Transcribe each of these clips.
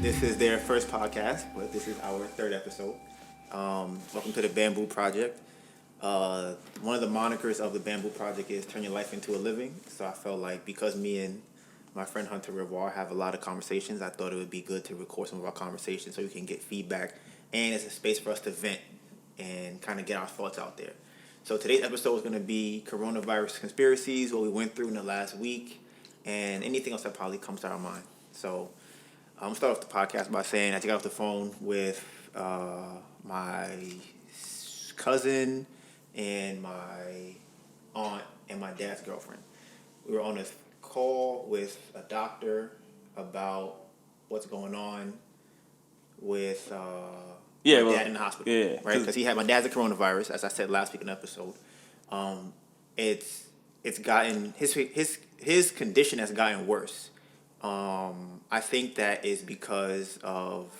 This is their first podcast, but this is our third episode. Welcome to the Bamboo Project. One of the monikers of the Bamboo Project is turn your life into a living. So I felt like because me and my friend Hunter Reveur have a lot of conversations, I thought it would be good to record some of our conversations so we can get feedback and it's a space for us to vent and kind of get our thoughts out there. So today's episode is going to be coronavirus conspiracies, what we went through in the last week, and anything else that probably comes to our mind. So I'm going to start off the podcast by saying I just got off the phone with my cousin and my aunt and my dad's girlfriend. We were on a call with a doctor about what's going on with my dad in the hospital. Yeah, right? Because my dad's a coronavirus, as I said last week in the episode. It's gotten his condition has gotten worse. I think that is because of.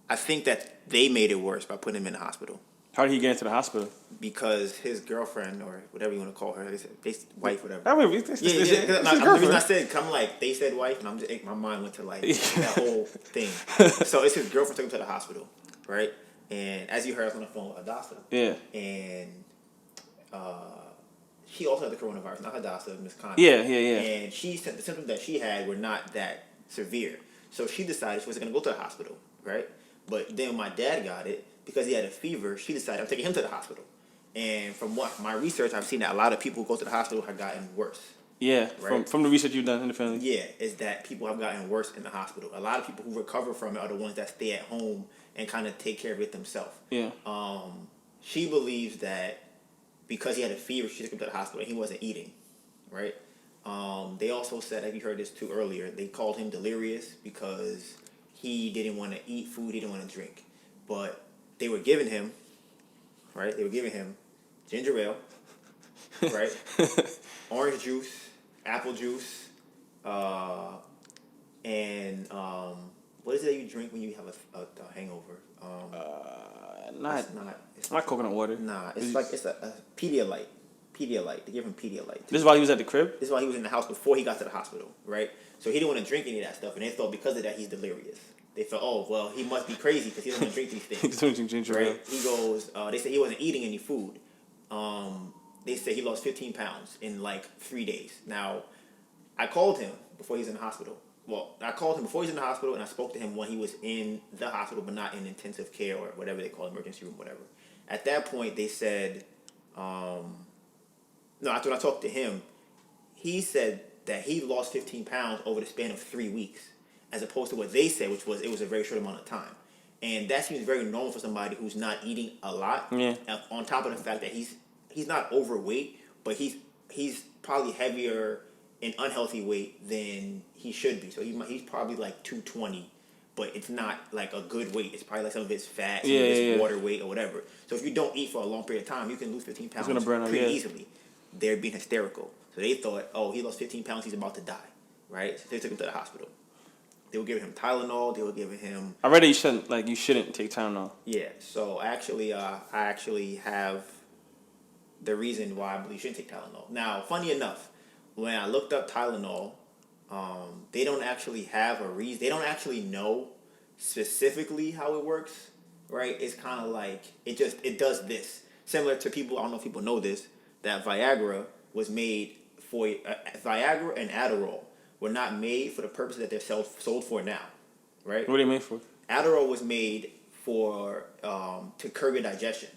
I think that they made it worse by putting him in the hospital. How did he get into the hospital? Because his girlfriend, or whatever you want to call her, they wife, whatever. The reason I said, they said wife, and my mind went to like that whole thing. So it's his girlfriend took him to the hospital, right? And as you heard, I was on the phone with Adasta. Yeah. And she also had the coronavirus, not Hadassah, Miss Connie. Yeah. And she said the symptoms that she had were not that severe. So she decided she was going to go to the hospital, right? But then when my dad got it, because he had a fever, she decided I'm taking him to the hospital. And from my research, I've seen that a lot of people who go to the hospital have gotten worse. Yeah, right? from the research you've done in the family. Yeah, is that people have gotten worse in the hospital. A lot of people who recover from it are the ones that stay at home and kind of take care of it themselves. Yeah. She believes that because he had a fever, she took him to the hospital and he wasn't eating, right? They also said, have you heard this too earlier, they called him delirious because he didn't want to eat food, he didn't want to drink. But they were giving him, right? They were giving him ginger ale, right? Orange juice, apple juice, and what is it that you drink when you have a hangover? It's not coconut water. Nah, it's a Pedialyte. Pedialyte. They give him Pedialyte. This is while he was at the crib? This is while he was in the house before he got to the hospital, right? So he didn't want to drink any of that stuff, and they thought because of that he's delirious. They thought, oh, well, he must be crazy because he doesn't want to drink these things. He's drinking ginger ale. He goes, they said he wasn't eating any food. They said he lost 15 pounds in like 3 days. Now, I called him before he was in the hospital. Well, I called him before he was in the hospital, and I spoke to him when he was in the hospital, but not in intensive care or whatever they call it, emergency room, whatever. At that point, they said, after I talked to him, he said that he lost 15 pounds over the span of 3 weeks, as opposed to what they said, which was it was a very short amount of time. And that seems very normal for somebody who's not eating a lot. Yeah. On top of the fact that he's not overweight, but he's probably heavier in unhealthy weight than he should be. So he's probably like 220, but it's not like a good weight. It's probably like some of his fat, some of his water weight or whatever. So if you don't eat for a long period of time, you can lose 15 pounds pretty easily. They're being hysterical. So they thought, oh, he lost 15 pounds, he's about to die, right? So they took him to the hospital. They were giving him Tylenol. They were giving him. I read that you shouldn't take Tylenol. Yeah. So I actually have the reason why I believe you shouldn't take Tylenol. Now, funny enough, when I looked up Tylenol, they don't actually have a reason. They don't actually know specifically how it works, right? It's kind of like it does this. Similar to people, I don't know if people know this, that Viagra was made for Viagra and Adderall were not made for the purpose that they're sold for now, right? What are they made for? Adderall was made for to curb your digestion,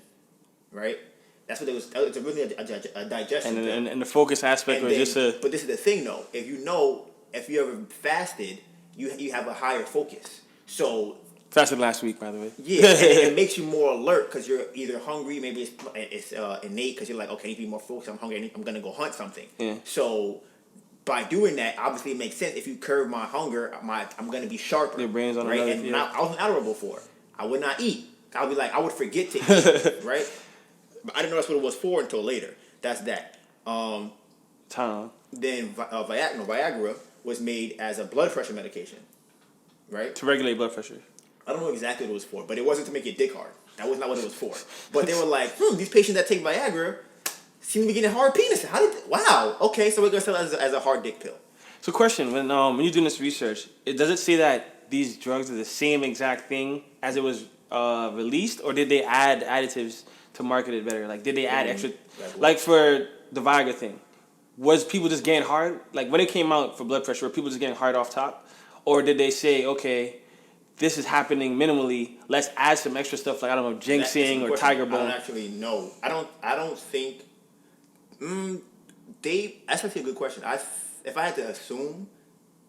right? That's what it was. It's really a digestion thing. And the focus aspect was just a. But this is the thing, though. If you ever fasted, you have a higher focus. So. Fasted last week, by the way. Yeah, and it makes you more alert because you're either hungry, maybe it's innate because you're like, okay, I need to be more focused. I'm hungry. I'm gonna go hunt something. Yeah. So. By doing that, obviously it makes sense. If you curb my hunger, I'm going to be sharper. Your brain's on right? another. And I was Adderall before. I would not eat. I would forget to eat, right? But I didn't know that's what it was for until later. That's that. Then Viagra was made as a blood pressure medication, right? To regulate blood pressure. I don't know exactly what it was for, but it wasn't to make your dick hard. That was not what it was for. But they were like, these patients that take Viagra seem to be getting hard penises. Wow. Okay, so we're gonna sell it as a hard dick pill. So, question: when you're doing this research, does it say that these drugs are the same exact thing as it was released, or did they add additives to market it better? Like, did they add extra? Like for the Viagra thing, was people just getting hard? Like when it came out for blood pressure, were people just getting hard off top, or did they say, okay, this is happening minimally, let's add some extra stuff like, I don't know, ginseng or tiger bone? I don't actually know. I don't think. That's actually a good question. If I had to assume,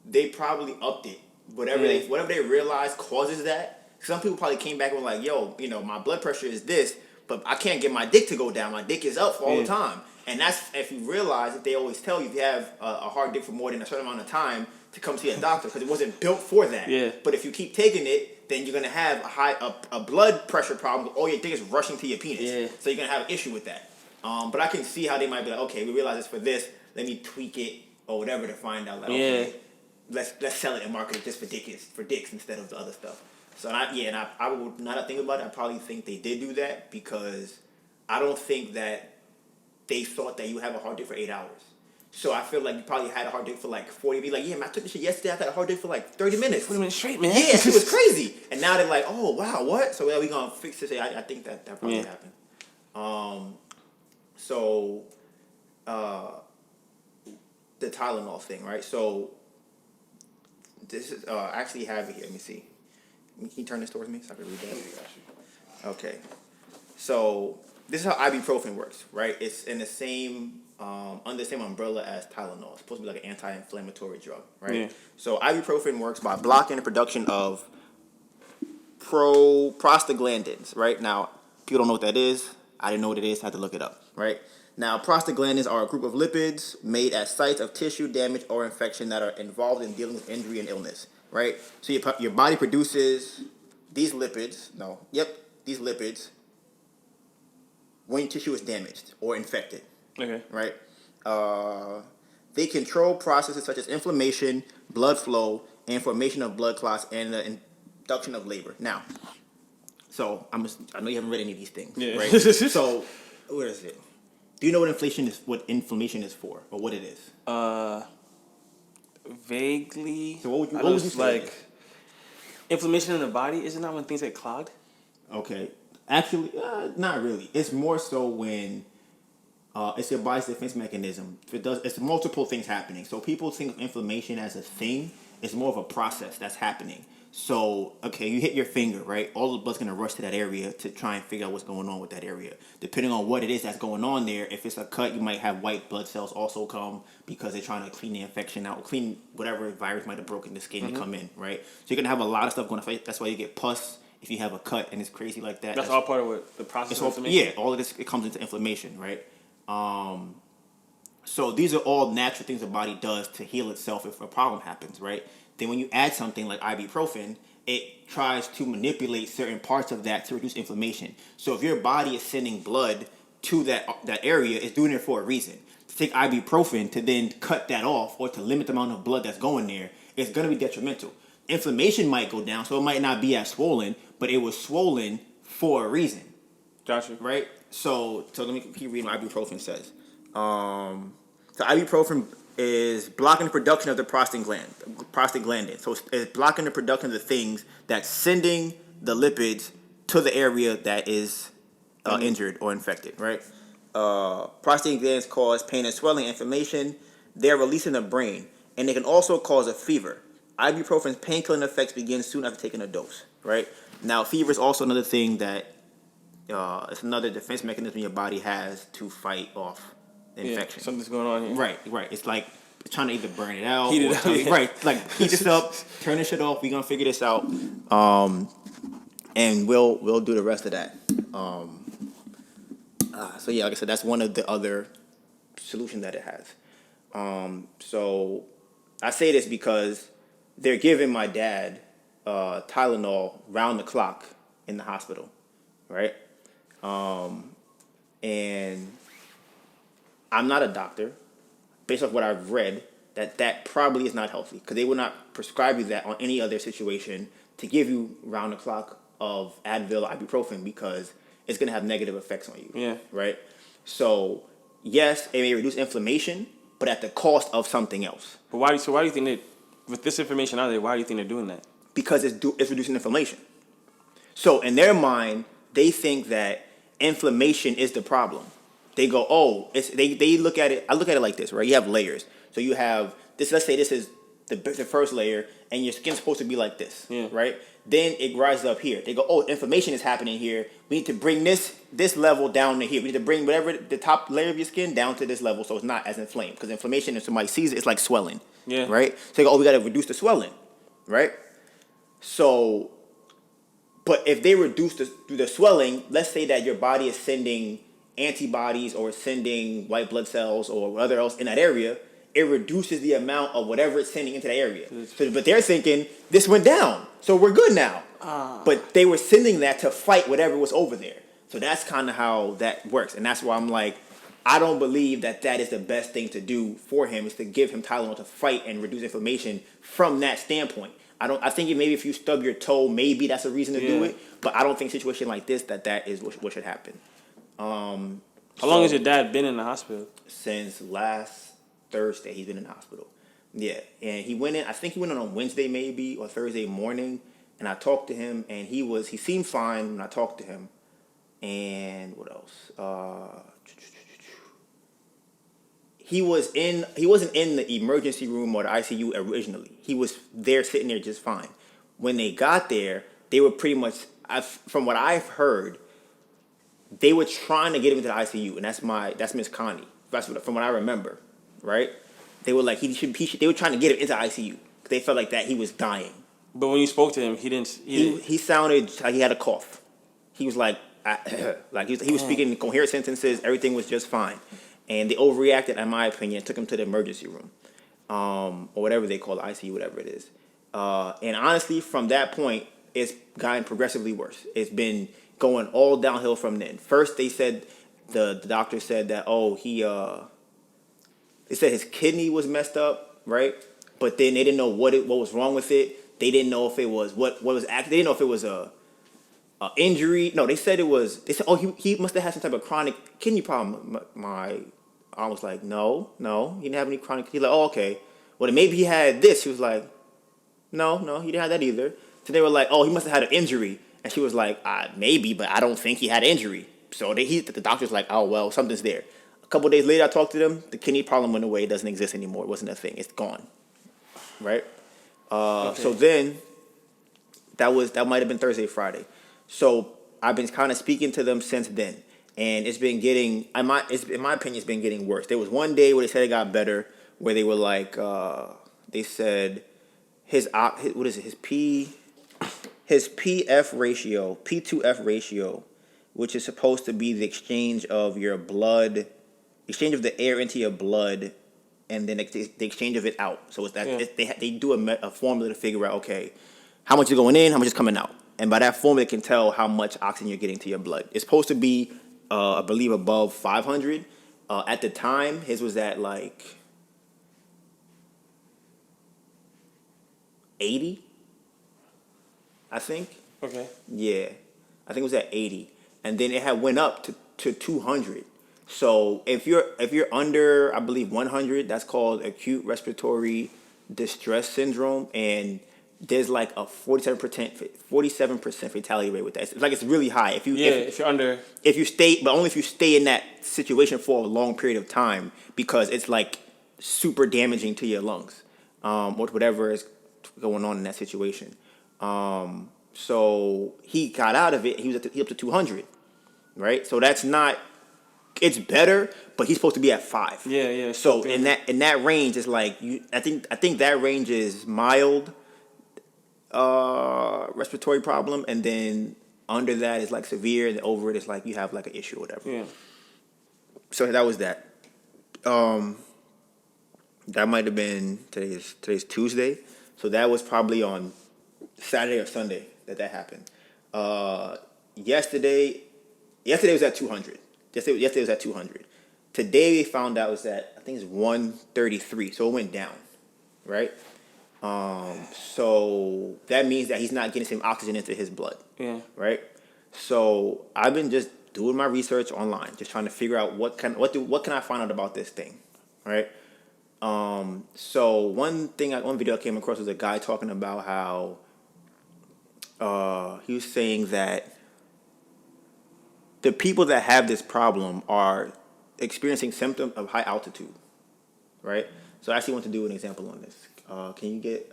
they probably upped it. Whatever they realize causes that. Some people probably came back and were like, "Yo, my blood pressure is this, but I can't get my dick to go down. My dick is up all the time." And that's, if you realize that they always tell you, if you have a hard dick for more than a certain amount of time, to come see a doctor, because it wasn't built for that. Yeah. But if you keep taking it, then you're gonna have a blood pressure problem. All your dick is rushing to your penis. Yeah. So you're gonna have an issue with that. But I can see how they might be like, okay, we realize it's for this. Let me tweak it or whatever to find out. Like, okay, let's sell it and market it just for dicks instead of the other stuff. So I would, not think about it, I probably think they did do that, because I don't think that they thought that you have a hard dick for 8 hours. So I feel like you probably had a hard dick for like 40. Be like, yeah, man, I took this shit yesterday. I had a hard dick for like 30 minutes. 40 minutes straight, man. Yeah, it was crazy. And now they're like, oh wow, what? So we gonna fix this. I think that probably happened. So the Tylenol thing, right? So this is I actually have it here. Let me see. Can you turn this towards me so I can read that? Okay. So this is how ibuprofen works, right? It's in the same under the same umbrella as Tylenol. It's supposed to be like an anti-inflammatory drug, right? Yeah. So ibuprofen works by blocking the production of prostaglandins, right? Now, people don't know what that is. I didn't know what it is. I had to look it up, right? Now, prostaglandins are a group of lipids made at sites of tissue damage or infection that are involved in dealing with injury and illness, right? So your body produces these lipids. These lipids when your tissue is damaged or infected. Okay. Right? They control processes such as inflammation, blood flow, and formation of blood clots, and the induction of labor. Now, so I know you haven't read any of these things, right? So, where is it? Do you know what inflammation is for, or what it is? Vaguely. So what would you say? Like, inflammation in the body, isn't that when things get clogged? Okay. Actually, not really. It's more so when it's your body's defense mechanism. It's multiple things happening. So people think of inflammation as a thing. It's more of a process that's happening. So, okay, you hit your finger, right? All the blood's going to rush to that area to try and figure out what's going on with that area. Depending on what it is that's going on there, if it's a cut, you might have white blood cells also come because they're trying to clean the infection out, clean whatever virus might have broken the skin to come in, right? So you're going to have a lot of stuff going on. That's why you get pus if you have a cut and it's crazy like that. That's all part of what the process of inflammation? Yeah, all of this, it comes into inflammation, right? So these are all natural things the body does to heal itself if a problem happens, right? Then when you add something like ibuprofen, it tries to manipulate certain parts of that to reduce inflammation. So if your body is sending blood to that area, it's doing it for a reason. To take ibuprofen to then cut that off or to limit the amount of blood that's going there, it's going to be detrimental. Inflammation might go down, so it might not be as swollen, but it was swollen for a reason. Gotcha. Right? So let me keep reading what ibuprofen says. So ibuprofen is blocking the production of the prostaglandin. So it's blocking the production of the things that's sending the lipids to the area that is injured or infected, right? Prostaglandins cause pain and swelling, inflammation. They're released in the brain, and they can also cause a fever. Ibuprofen's painkilling effects begin soon after taking a dose, right? Now, fever is also another thing that it's another defense mechanism your body has to fight off infection. Something's going on here. Right. It's like trying to either burn it out. Heat it up. Right. Like, heat this up, turn this shit off. We're going to figure this out. And we'll do the rest of that. So, yeah, like I said, that's one of the other solutions that it has. So, I say this because they're giving my dad Tylenol round the clock in the hospital. Right? And I'm not a doctor. Based off what I've read, that probably is not healthy, because they would not prescribe you that on any other situation to give you round the clock of Advil or ibuprofen, because it's going to have negative effects on you. Yeah. Right? So, yes, it may reduce inflammation, but at the cost of something else. But why do you think with this information out there, why do you think they're doing that? because it's reducing inflammation. So in their mind, they think that inflammation is the problem. They go, oh, they look at it. I look at it like this, right? You have layers. So you have this. Let's say this is the first layer, and your skin's supposed to be like this, right? Then it rises up here. They go, oh, inflammation is happening here. We need to bring this level down to here. We need to bring whatever the top layer of your skin down to this level, so it's not as inflamed. Because inflammation, if somebody sees it, it's like swelling, right? So they go, oh, we got to reduce the swelling, right? So, but if they reduce the swelling, let's say that your body is sending antibodies or sending white blood cells or whatever else in that area, it reduces the amount of whatever it's sending into the area. So, but they're thinking, this went down, so we're good now. But they were sending that to fight whatever was over there. So that's kind of how that works. And that's why I'm like, I don't believe that is the best thing to do for him, is to give him Tylenol to fight and reduce inflammation from that standpoint. I think maybe if you stub your toe, maybe that's a reason to do it. But I don't think a situation like this, that is what should happen. How long has your dad been in the hospital? Since last Thursday, he's been in the hospital. Yeah, and he went in. I think he went in on Wednesday, maybe, or Thursday morning. And I talked to him, and he seemed fine when I talked to him. And what else? He wasn't in the emergency room or the ICU originally. He was there, sitting there just fine. When they got there, they were pretty much, from what I've heard, they were trying to get him into the ICU, and that's Miss Connie. From what I remember, right? They were like they were trying to get him into ICU. They felt like that he was dying. But when you spoke to him, he sounded like he had a cough. He was like he was speaking in coherent sentences. Everything was just fine. And they overreacted, in my opinion, took him to the emergency room, or whatever they call the ICU, whatever it is. And honestly, from that point, it's gotten progressively worse. It's been going all downhill from then. First, they said the doctor said that they said his kidney was messed up, right? But then they didn't know what was wrong with it. They didn't know if it was what was active. They didn't know if it was a injury. No, they said it was. They said, oh, he must have had some type of chronic kidney problem. My aunt was like, no, he didn't have any chronic. He's like, oh, okay. Well, then maybe he had this. She was like, no, he didn't have that either. So they were like, oh, he must have had an injury. And she was like, maybe, but I don't think he had an injury. So the doctor's like, oh, well, something's there. A couple of days later, I talked to them. The kidney problem went away. It doesn't exist anymore. It wasn't a thing. It's gone. Right? Okay. So then, that might have been Thursday, Friday. So I've been kind of speaking to them since then. And it's been getting, in my opinion, it's been getting worse. There was one day where they said it got better, where they were like, they said his P2F ratio, which is supposed to be the exchange of your blood, exchange of the air into your blood, and then the exchange of it out. So it's that they do a formula to figure out, okay, how much is going in, how much is coming out. And by that formula, it can tell how much oxygen you're getting to your blood. It's supposed to be, I believe, above 500. At the time, his was at like 80, I think. Okay. Yeah, I think it was at 80, and then it had went up to 200. So if you're under, I believe, 100, that's called acute respiratory distress syndrome, and there's like a 47% fatality rate with that. It's like it's really high. If you're under, if you stay, but only if you stay in that situation for a long period of time, because it's like super damaging to your lungs, or whatever is going on in that situation. So he got out of it. He was up to 200, right? So that's not. It's better, but he's supposed to be at 5. Yeah. So in that range, it's like I think that range is mild respiratory problem, and then under that is like severe, and over it is like you have like an issue or whatever. Yeah. So that was that. That might have been today's Tuesday, so that was probably on Saturday or Sunday that happened. Yesterday was at 200. Yesterday was at 200. Today they found out was at, I think it's 133, so it went down, right? So that means that he's not getting the same oxygen into his blood. Yeah. Right? So I've been just doing my research online, just trying to figure out what can I find out about this thing, right? So one video I came across was a guy talking about how he was saying that the people that have this problem are experiencing symptoms of high altitude, right? So I actually want to do an example on this. Can you get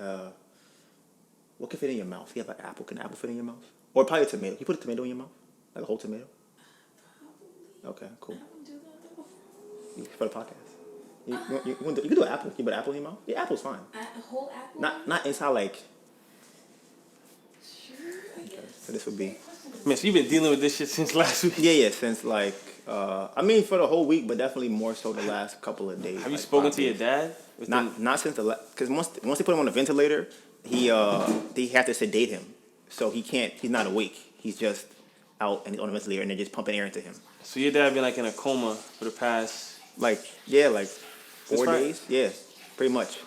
what can fit in your mouth? You have an apple. Can an apple fit in your mouth? Or probably a tomato. Can you put a tomato in your mouth? Like a whole tomato? Okay, cool. For the podcast. You can do an apple. Can you put an apple in your mouth? Yeah, apple's fine. A whole apple? Not inside like. Sure, Okay, so this would be. Man, so you've been dealing with this shit since last week. Yeah, since like I mean for the whole week, but definitely more so the last couple of days. Have you like spoken 5 to your days. dad? Not since the because once they put him on the ventilator, they have to sedate him, so he can't. He's not awake. He's just out and on the ventilator, and they're just pumping air into him. So your dad been like in a coma for the past. Like 4 right. days. Yeah, pretty much.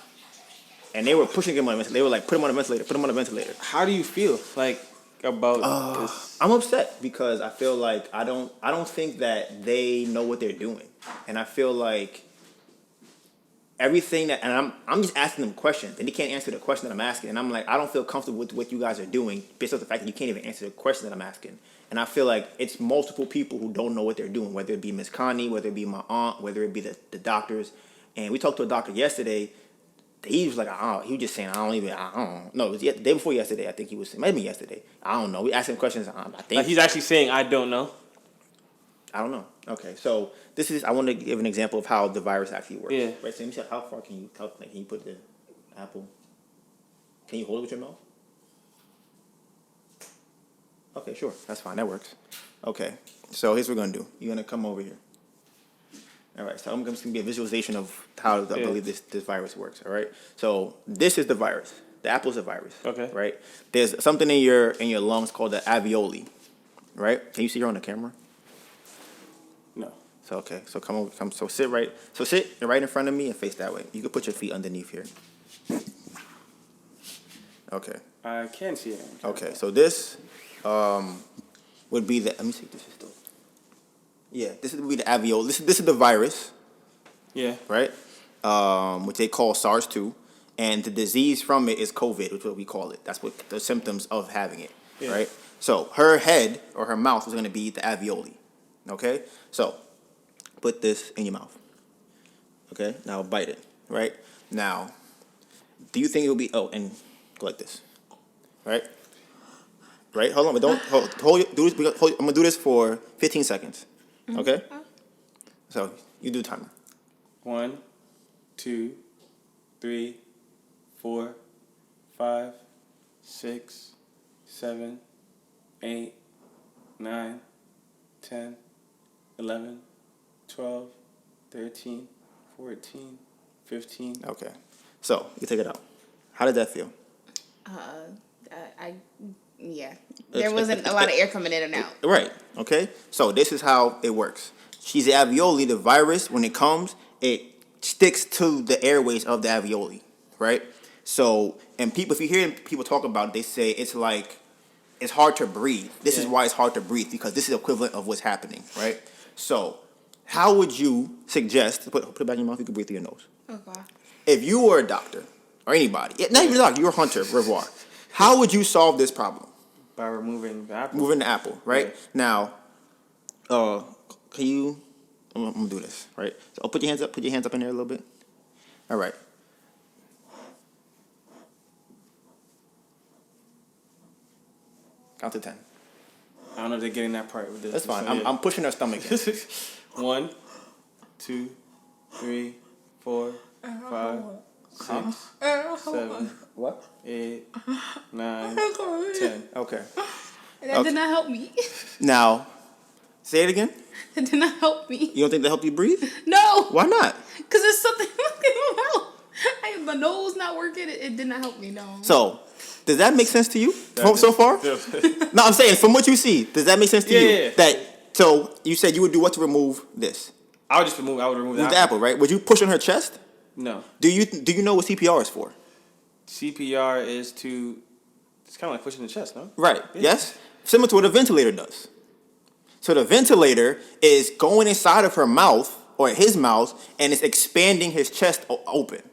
And they were pushing him on the ventilator. They were like, put him on the ventilator. Put him on the ventilator. How do you feel like about this? I'm upset because I feel like I don't think that they know what they're doing, and I feel like everything that, and I'm just asking them questions, and they can't answer the question that I'm asking, and I'm like, I don't feel comfortable with what you guys are doing based on the fact that you can't even answer the question that I'm asking, and I feel like it's multiple people who don't know what they're doing, whether it be Miss Connie, whether it be my aunt, whether it be the doctors, and we talked to a doctor yesterday. He was like, he was just saying, I don't know. It was the day before yesterday, I think he was saying, maybe yesterday. I don't know. We asked him questions. I think. Like he's actually saying, I don't know. I don't know. Okay, so I want to give an example of how the virus actually works. Yeah. Right, so how far can you put the apple? Can you hold it with your mouth? Okay, sure. That's fine. That works. Okay, so here's what we're going to do. You're going to come over here. All right, so I'm just going to be a visualization of how I believe this virus works, all right? So this is the virus. The apple is a virus. Okay. Right? There's something in your lungs called the alveoli, right? Can you see her on the camera? No. So, okay, so sit right in front of me and face that way. You can put your feet underneath here. Okay. I can see it. Okay, so this would be the, let me see if this is still. Yeah, this would be the alveoli. This is the virus. Yeah. Right? Which they call SARS-2. And the disease from it is COVID, which is what we call it. That's what the symptoms of having it. Yeah. Right? So her head or her mouth is going to be the alveoli. Okay? So put this in your mouth. Okay? Now bite it. Right? Now, do you think it will be, and go like this. Right? Right? Hold on, but don't, hold, do this, I'm going to do this for 15 seconds. Okay? So, you do timer. 1, 2, 3, 4, 5, 6, 7, 8, 9, 10, 11, 12, 13, 14, 15. Okay. So, you take it out. How did that feel? There wasn't a lot of air coming in and out. Right. Okay. So this is how it works. She's the alveoli. The virus, when it comes, it sticks to the airways of the alveoli. Right. So, and people, if you hear people talk about it, they say it's like it's hard to breathe. This is why it's hard to breathe, because this is equivalent of what's happening. Right. So, how would you suggest put it back in your mouth? You can breathe through your nose. Okay. If you were a doctor or anybody, not even a doctor, you're a hunter, Reveur. How would you solve this problem? By removing the apple. Moving the apple, right? Yeah. Now, can you? I'm gonna do this, right? So, put your hands up. Put your hands up in there a little bit. All right. Count to 10. I don't know if they're getting that part with this. That's fine. I'm pushing her stomach in. 1, 2, 3, 4, 5, 6, 7, What? 8, 9, 10. Okay. That did not help me. Now, say it again. It did not help me. You don't think that helped you breathe? No. Why not? Because there's something in my mouth. My nose not working. It did not help me, no. So, does that make sense to you so far? No, I'm saying from what you see, does that make sense to you? Yeah. So you said you would do what to remove this? I would remove the apple, right? Would you push on her chest? No. Do you know what CPR is for? CPR is to, it's kind of like pushing the chest, no? Right. Yeah. Yes. Similar to what a ventilator does. So the ventilator is going inside of her mouth or his mouth, and it's expanding his chest open.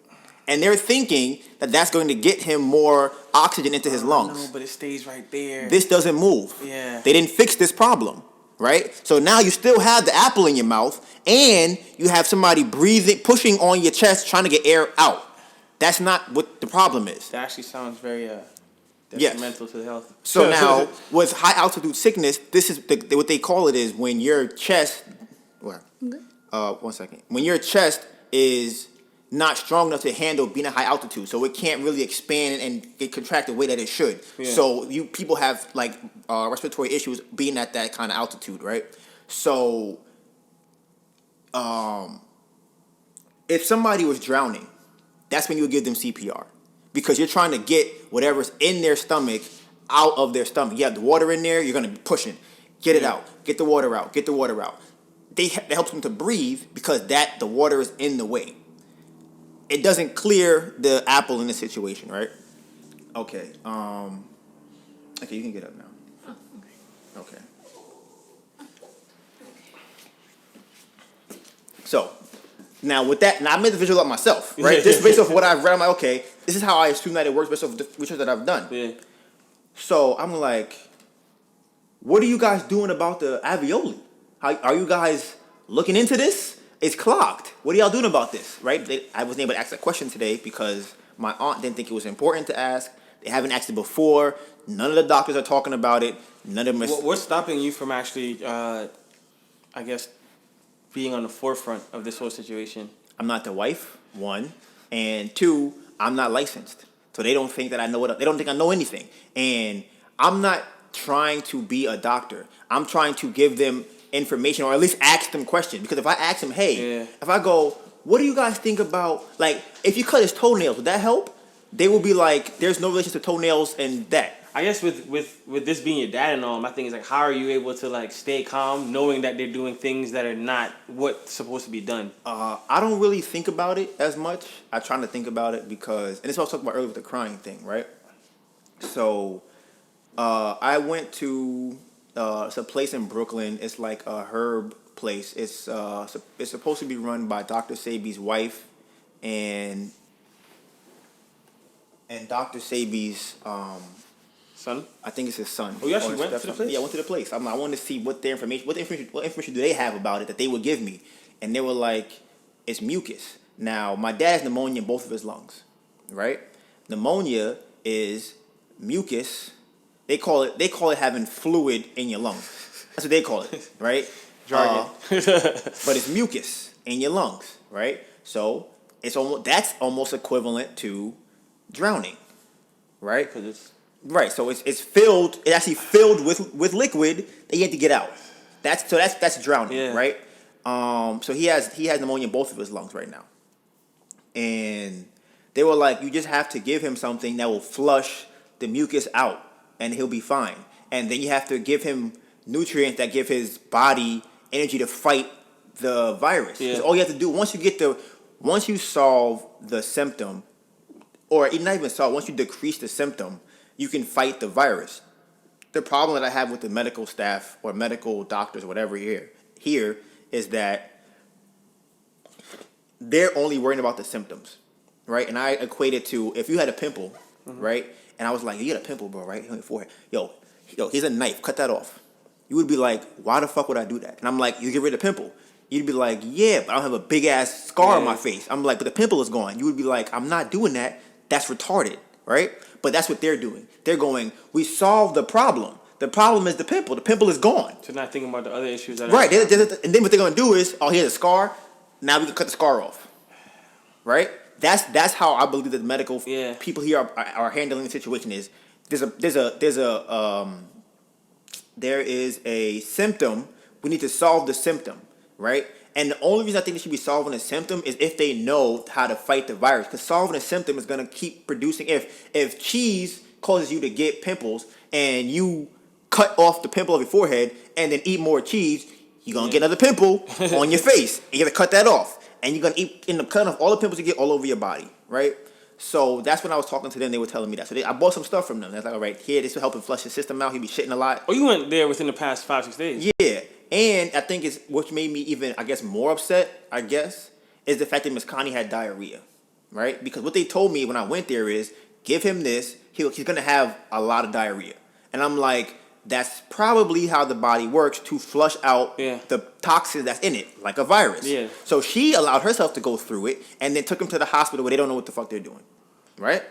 And they're thinking that that's going to get him more oxygen into his lungs. No, but it stays right there. This doesn't move. Yeah. They didn't fix this problem, right? So now you still have the apple in your mouth, and you have somebody breathing, pushing on your chest, trying to get air out. That's not what the problem is. That actually sounds very detrimental to the health. So now, with high altitude sickness, this is what they call it is when your chest. One second. When your chest is not strong enough to handle being at high altitude, so it can't really expand and get contract the way that it should. Yeah. So people have like respiratory issues being at that kind of altitude, right? So, if somebody was drowning, that's when you would give them CPR, because you're trying to get whatever's in their stomach out of their stomach. You have the water in there, you're gonna be pushing, get it out, get the water out, get the water out. That helps them to breathe because the water is in the way. It doesn't clear the apple in this situation, right? Okay. Okay, you can get up now. Oh, okay. So, now with that, I made the visual up myself, right? Just based off what I've read, I'm like, okay, this is how I assume that it works based off the research that I've done. Yeah. So I'm like, what are you guys doing about the alveoli? Are you guys looking into this? It's clogged. What are y'all doing about this, right? I wasn't able to ask that question today because my aunt didn't think it was important to ask. They haven't asked it before. None of the doctors are talking about it. None of them. What's stopping you from actually, I guess, being on the forefront of this whole situation? I'm not the wife, one, and two, I'm not licensed, so they don't think that I know what. They don't think I know anything, and I'm not trying to be a doctor. I'm trying to give them information, or at least ask them questions. Because if I ask them, hey, if I go, what do you guys think about, like, if you cut his toenails, would that help? They will be like, there's no relation to toenails and that. I guess with this being your dad and all, my thing is like, how are you able to like stay calm knowing that they're doing things that are not what's supposed to be done? I don't really think about it as much. I try to think about it because, and this is what I was talking about earlier with the crying thing, right? So, I went to it's a place in Brooklyn. It's like a herb place. It's supposed to be run by Dr.Sebi's wife and Dr. Sebi's son. I think it's his son. Oh, you actually went to the place? Yeah, I went to the place. I wanted to see what information do they have about it that they would give me, and they were like, it's mucus. Now my dad has pneumonia in both of his lungs, right? Pneumonia is mucus. They call it having fluid in your lungs. That's what they call it, right? Jargon. But it's mucus in your lungs, right? So that's almost equivalent to drowning, right? Because it's right. So it's filled. It's actually filled with liquid that you have to get out. That's drowning, right? So he has pneumonia in both of his lungs right now, and they were like, you just have to give him something that will flush the mucus out, and he'll be fine. And then you have to give him nutrients that give his body energy to fight the virus. Yeah. All you have to do once you solve the symptom, or not even solve, once you decrease the symptom, you can fight the virus. The problem that I have with the medical staff or medical doctors or whatever here is that they're only worrying about the symptoms, right? And I equate it to if you had a pimple, right? And I was like, you got a pimple, bro, right? On your forehead. Yo, here's a knife. Cut that off. You would be like, why the fuck would I do that? And I'm like, you get rid of the pimple. You'd be like, yeah, but I don't have a big ass scar on my face. I'm like, but the pimple is gone. You would be like, I'm not doing that. That's retarded, right? But that's what they're doing. They're going, we solved the problem. The problem is the pimple. The pimple is gone. So not thinking about the other issues that right. And then what they're going to do is, here's a scar. Now we can cut the scar off. Right? That's how I believe that the medical people here are handling the situation. Is there is a symptom. We need to solve the symptom, right? And the only reason I think they should be solving a symptom is if they know how to fight the virus. Because solving a symptom is going to keep producing. If cheese causes you to get pimples and you cut off the pimple of your forehead and then eat more cheese, you're going to get another pimple on your face. And you got to cut that off. And you're going to end up cutting off all the pimples you get all over your body, right? So that's when I was talking to them. They were telling me that. So I bought some stuff from them. They're like, all right, here, this will help him flush his system out. He'll be shitting a lot. Oh, you went there within the past 5-6 days? Yeah. And I think it's what made me even, I guess, more upset, is the fact that Miss Connie had diarrhea. right? Because what they told me when I went there is give him this, he's gonna have a lot of diarrhea, and I'm like, that's probably how the body works to flush out the toxins that's in it, like a virus. Yeah. So she allowed herself to go through it, and then took him to the hospital where they don't know what the fuck they're doing, right?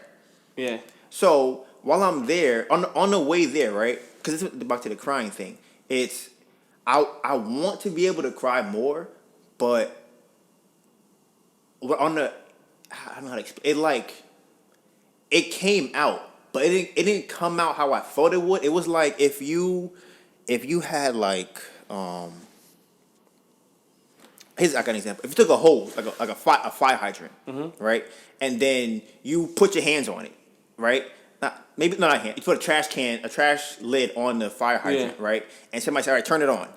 Yeah. So while I'm there, on the way there, right? Because this is back to the crying thing. It's I want to be able to cry more, but we're on the I don't know how to explain it. Like it came out, but it didn't come out how I thought it would. It was like if you had like here's like an example. If you took a hose like a fire hydrant, right, and then you put your hands on it, right. Not a hand. You put a trash lid on the fire hydrant, right, and somebody said, "All right, turn it on."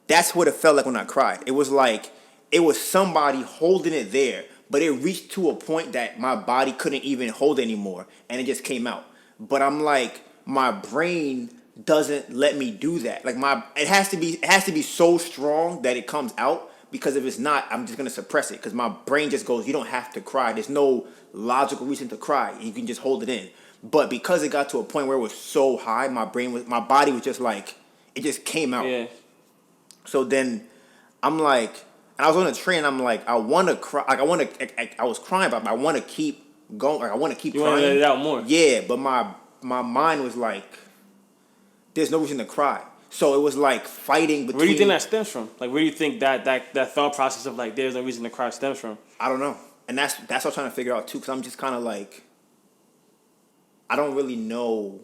That's what it felt like when I cried. It was like it was somebody holding it there, but it reached to a point that my body couldn't even hold anymore, and it just came out. But I'm like, my brain doesn't let me do that. Like it has to be so strong that it comes out. Because if it's not, I'm just gonna suppress it. Because my brain just goes, you don't have to cry. There's no logical reason to cry. You can just hold it in. But because it got to a point where it was so high, my body was just like, it just came out. Yeah. So then, I'm like, and I was on the train. I'm like, I want to cry. Like I was crying, but I want to keep going. Like I want to keep crying. You want to let it out more. Yeah, but my mind was like, there's no reason to cry. So it was like fighting between. Where do you think that stems from? Like, where do you think that thought process of like, there's no reason to cry stems from? I don't know, and that's what I'm trying to figure out too. Because I'm just kind of like, I don't really know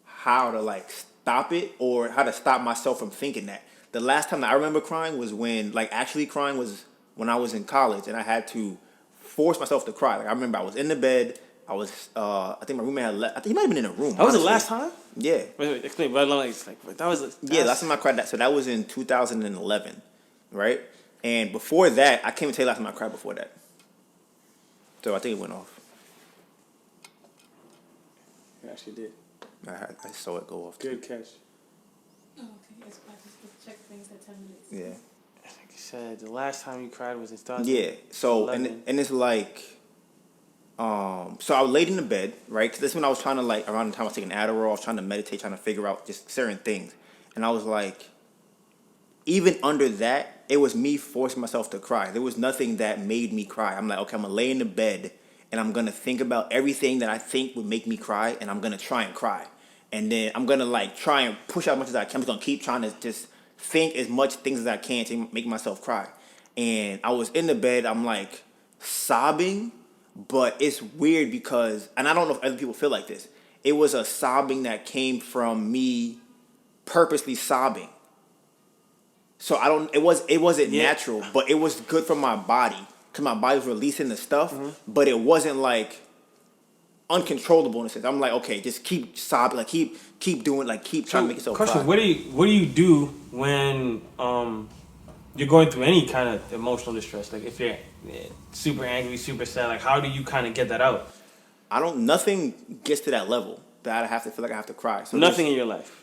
how to like stop it or how to stop myself from thinking that. The last time that I remember crying was when actually crying was when I was in college and I had to force myself to cry. Like I remember I was in the bed. I was I think my roommate had left. I think he might have been in a room. That was the last time? Yeah. Wait, explain. But like, that was. Yeah, last time I cried. So that was in 2011, right? And before that, I can't even tell you last time I cried before that. So I think it went off. You actually did. I saw it go off. Good catch. Oh, okay. Yes, I just check things at 10 minutes. Yeah. Like you said, the last time you cried was in 2011. Yeah. So and it's like, so I was laid in the bed, right? Because this is when I was trying to like around the time I was taking Adderall, I was trying to meditate, trying to figure out just certain things, and I was like, even under that, it was me forcing myself to cry. There was nothing that made me cry. I'm like, okay, I'm gonna lay in the bed and I'm gonna think about everything that I think would make me cry, and I'm gonna try and cry. And then I'm gonna like try and push out as much as I can. I'm just gonna keep trying to just think as much things as I can to make myself cry. And I was in the bed, I'm like sobbing, but it's weird because, and I don't know if other people feel like this, it was a sobbing that came from me purposely sobbing. So it wasn't natural, but it was good for my body because my body was releasing the stuff, but it wasn't like uncontrollable in a sense. I'm like, okay, just keep sobbing, like keep doing, like keep trying to make yourself question, cry. what do you do when you're going through any kind of emotional distress? Like if you're super angry, super sad, like how do you kind of get that out? Nothing gets to that level that I have to feel like I have to cry. So nothing in your life.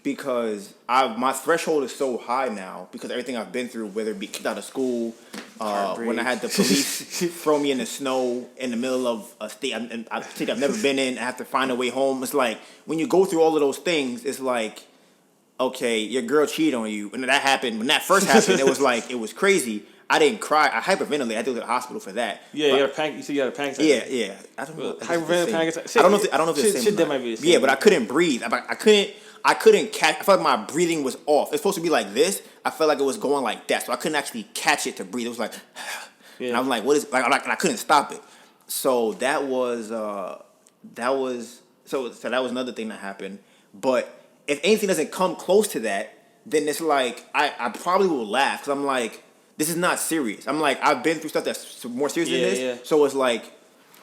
Because my threshold is so high now because everything I've been through, whether it be kicked out of school, when I had the police throw me in the snow in the middle of a state I've never been in, I have to find a way home. It's like when you go through all of those things, it's like, okay, your girl cheated on you, and that happened. When that first happened, it was like it was crazy. I didn't cry. I hyperventilated. I had to go to the hospital for that. Yeah, you said you had a panic attack. Yeah. I don't know. Hyperventilating panic attack. I don't know if it's the same. Shit, that might be the same. Yeah, but I couldn't breathe. I couldn't catch. I felt like my breathing was off. It's supposed to be like this. I felt like it was going like that, so I couldn't actually catch it to breathe. It was like, and I'm like, what is? Like, and I couldn't stop it. So that was so that was another thing that happened. But if anything doesn't come close to that, then it's like I probably will laugh because I'm like, this is not serious. I'm like, I've been through stuff that's more serious than this. Yeah. So it's like,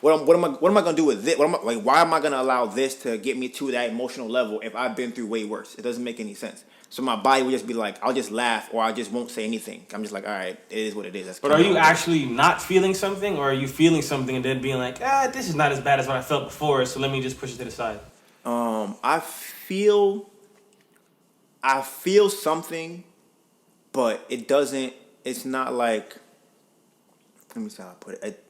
what am I gonna do with this? Why am I gonna allow this to get me to that emotional level if I've been through way worse? It doesn't make any sense. So my body would just be like, I'll just laugh or I just won't say anything. I'm just like, all right, it is what it is. But are you actually not feeling something, or are you feeling something and then being like, this is not as bad as what I felt before, so let me just push it to the side? I feel something, but it doesn't. It's not like. Let me see how I put it.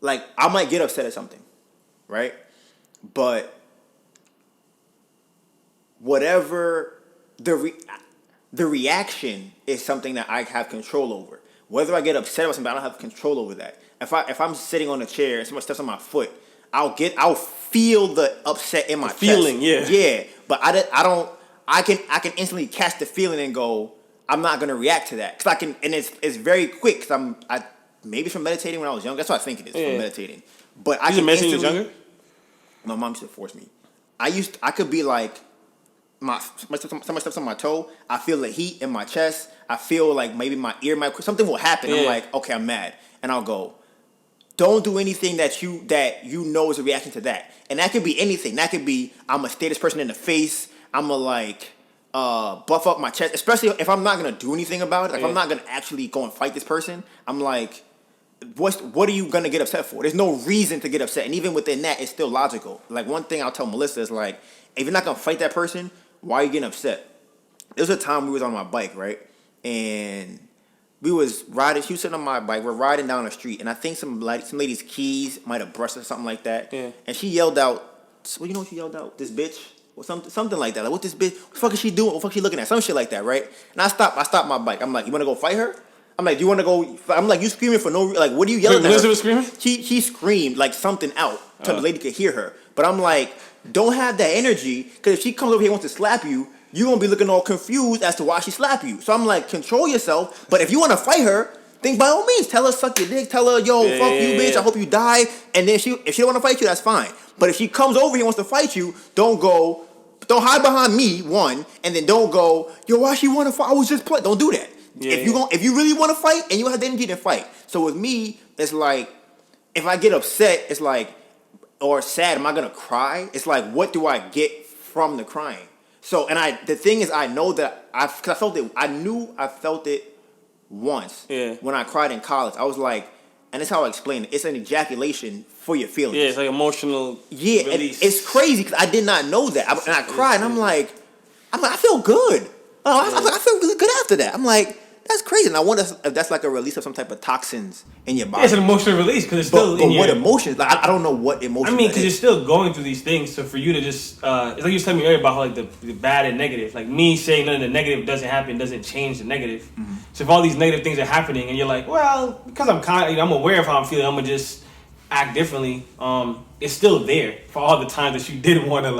like I might get upset at something, right? But whatever the reaction is something that I have control over. Whether I get upset about something, I don't have control over that. If I'm sitting on a chair and someone steps on my foot, I'll feel the upset in my chest. Feeling, yeah. Yeah, but I can instantly catch the feeling and go, I'm not gonna react to that, cause it's very quick. Cause maybe from meditating when I was young. That's what I think it is from meditating. But I can meditating when you was younger? My mom used to force me. I could be like, somebody steps on my toe. I feel the heat in my chest. I feel like maybe my ear something will happen. Yeah. I'm like, okay, I'm mad, and I'll go. Don't do anything that you know is a reaction to that, and that could be anything. That could be I'm gonna stare this person in the face. I'm gonna like buff up my chest, especially if I'm not gonna do anything about it. Like if I'm not gonna actually go and fight this person, I'm like, what are you gonna get upset for? There's no reason to get upset, and even within that, it's still logical. Like one thing I'll tell Melissa is like, if you're not gonna fight that person, why are you getting upset? There was a time we was on my bike, right, and we was riding. She was sitting on my bike. We're riding down the street, and I think some lady's keys might have brushed or something like that. Yeah. And she yelled out, "Well, you know what she yelled out? This bitch." Or something like that. Like, what this bitch? What the fuck is she doing? What the fuck is she looking at? Some shit like that, right? And I stopped my bike. I'm like, you want to go fight her? I'm like, do you want to go? I'm like, you screaming for no reason. Like, what are you yelling at her? Elizabeth screaming? She screamed like something out so the lady could hear her. But I'm like, don't have that energy, because if she comes over here and wants to slap you, you're going to be looking all confused as to why she slapped you. So I'm like, control yourself. But if you want to fight her, then by all means, tell her suck your dick. Tell her, yo, fuck you, bitch. I hope you die. And then if she don't want to fight you, that's fine. But if she comes over here and wants to fight you, don't hide behind me, one, and then don't go, yo, why she want to fight? I was just playing. Don't do that. If you really want to fight and you have the energy to fight. So with me, it's like, if I get upset, it's like, or sad, am I gonna cry? It's like, what do I get from the crying? So, and the thing is, I know that because I felt it. I knew I felt it once when I cried in college. I was like, and that's how I explain it. It's an ejaculation for your feelings. Yeah, it's like emotional. Yeah, release. And it's crazy because I did not know that, and I cried, and I'm like, I feel good. I feel really good after that. I'm like, that's crazy, and I wonder if that's like a release of some type of toxins in your body. Yeah, it's an emotional release because it's still. But what emotions? Like, I don't know what emotions. I mean, because you're still going through these things, so for you to just, it's like you was telling me earlier about how like the bad and negative. Like me saying none of the negative doesn't happen doesn't change the negative. Mm-hmm. So if all these negative things are happening, and you're like, well, because I'm aware of how I'm feeling, I'm gonna just act differently. It's still there for all the times that you did want to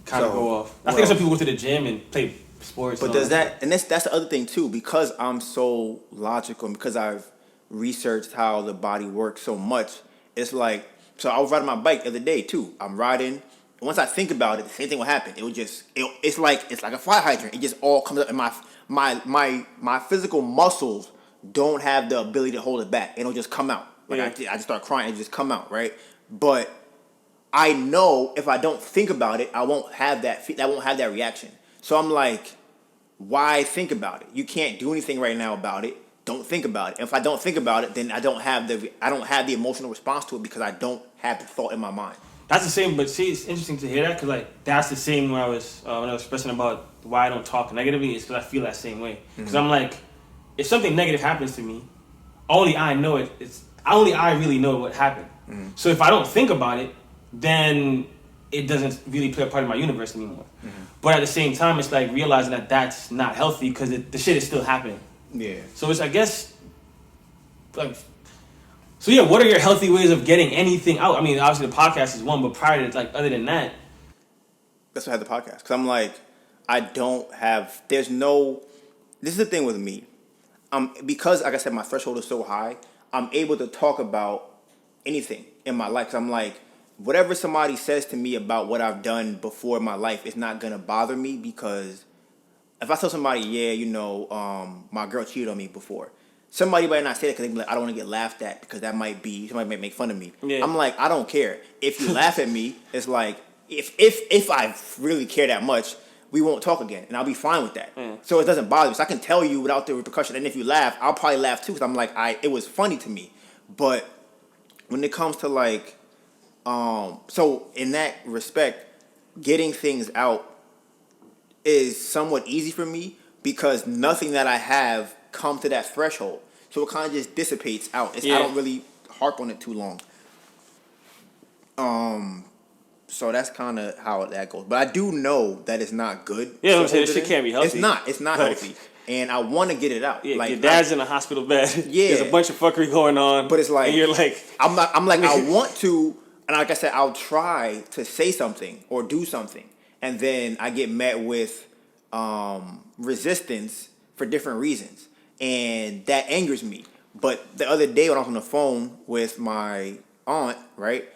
kind of go off. I think some people go to the gym and play sports. But does that, and that's the other thing too, because I'm so logical and because I've researched how the body works so much, it's like, so I was riding my bike the other day too. I'm riding, and once I think about it, the same thing will happen. It will just, it's like a fire hydrant. It just all comes up, and my physical muscles don't have the ability to hold it back. It'll just come out. Like I just start crying, it just come out, right? But I know if I don't think about it, I won't have that reaction. So I'm like, why think about it? You can't do anything right now about it. Don't think about it. If I don't think about it, then I don't have the emotional response to it because I don't have the thought in my mind. That's the same, but see, it's interesting to hear that because like that's the same when I was expressing about why I don't talk negatively is because I feel that same way. Because I'm like, if something negative happens to me, only I know it. Only I really know what happened. Mm-hmm. So if I don't think about it, then it doesn't really play a part of my universe anymore. Mm-hmm. But at the same time, it's like realizing that that's not healthy because the shit is still happening. Yeah. So it's, I guess, like, so yeah, what are your healthy ways of getting anything out? I mean, obviously the podcast is one, but prior to, like, other than that. That's why I had the podcast. Because I'm like, this is the thing with me. Because, like I said, my threshold is so high, I'm able to talk about anything in my life. Because I'm like, whatever somebody says to me about what I've done before in my life is not going to bother me, because if I tell somebody, my girl cheated on me before, somebody might not say that because they be like, I don't want to get laughed at because somebody might make fun of me. Yeah. I'm like, I don't care. If you laugh at me, it's like, if I really care that much, we won't talk again, and I'll be fine with that. Mm. So it doesn't bother me. So I can tell you without the repercussion, and if you laugh, I'll probably laugh too because I'm like, it was funny to me. But when it comes to like, so in that respect, getting things out is somewhat easy for me because nothing that I have come to that threshold. So it kind of just dissipates out. I don't really harp on it too long. So that's kind of how that goes. But I do know that it's not good. Yeah, I'm saying this shit can't be healthy. It's not healthy. And I want to get it out. Yeah, like your dad's in a hospital bed. Yeah. There's a bunch of fuckery going on. But it's like, and you're like, I'm like, I want to, and like I said, I'll try to say something or do something. And then I get met with resistance for different reasons. And that angers me. But the other day when I was on the phone with my aunt, right,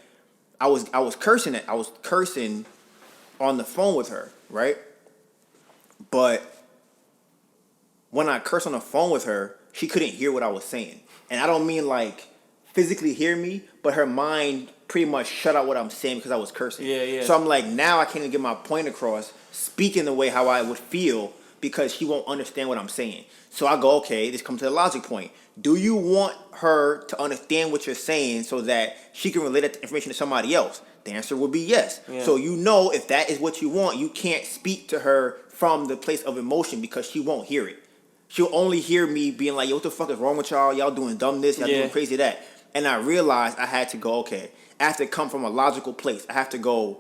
I was cursing it. I was cursing on the phone with her, right? But when I cursed on the phone with her, she couldn't hear what I was saying. And I don't mean like physically hear me, but her mind pretty much shut out what I'm saying because I was cursing. Yeah. So I'm like, now I can't even get my point across, speaking the way how I would feel because she won't understand what I'm saying. So I go, okay, this comes to the logic point. Do you want her to understand what you're saying so that she can relate that information to somebody else? The answer would be yes. Yeah. So you know if that is what you want, you can't speak to her from the place of emotion because she won't hear it. She'll only hear me being like, yo, what the fuck is wrong with y'all? Y'all doing dumb this, y'all doing crazy that. And I realized I had to go, okay, I have to come from a logical place. I have to go,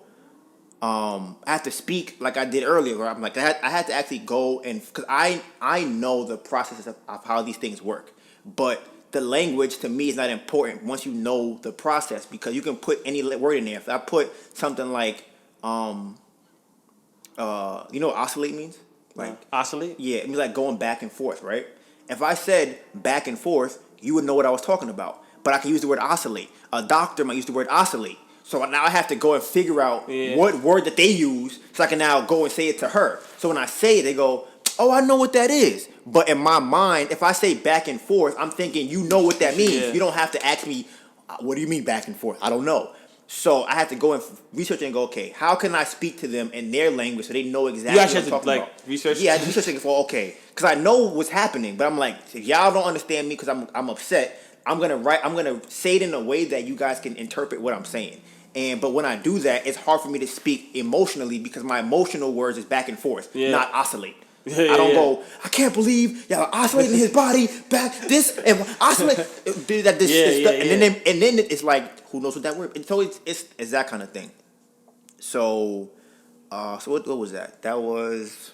I have to speak like I did earlier. Where I'm like, I had to actually go and, because I know the process of how these things work. But the language to me is not important once you know the process, because you can put any word in there. If I put something like, you know what oscillate means? Like oscillate? Yeah, it means like going back and forth, right? If I said back and forth, you would know what I was talking about. But I can use the word oscillate. A doctor might use the word oscillate. So now I have to go and figure out what word that they use so I can now go and say it to her. So when I say it, they go, oh, I know what that is. But in my mind, if I say back and forth, I'm thinking you know what that means. Yeah. You don't have to ask me, what do you mean back and forth? I don't know. So I had to go and research and go, okay, how can I speak to them in their language so they know exactly what I'm talking about? Research? Yeah, I had to research and go, okay. Because I know what's happening, but I'm like, if y'all don't understand me because I'm upset, I'm gonna say it in a way that you guys can interpret what I'm saying. But when I do that, it's hard for me to speak emotionally because my emotional words is back and forth, not oscillate. I don't go, I can't believe y'all are oscillating his body back this and oscillate and then it's like, who knows what that word? And so it's that kind of thing. So what was that? That was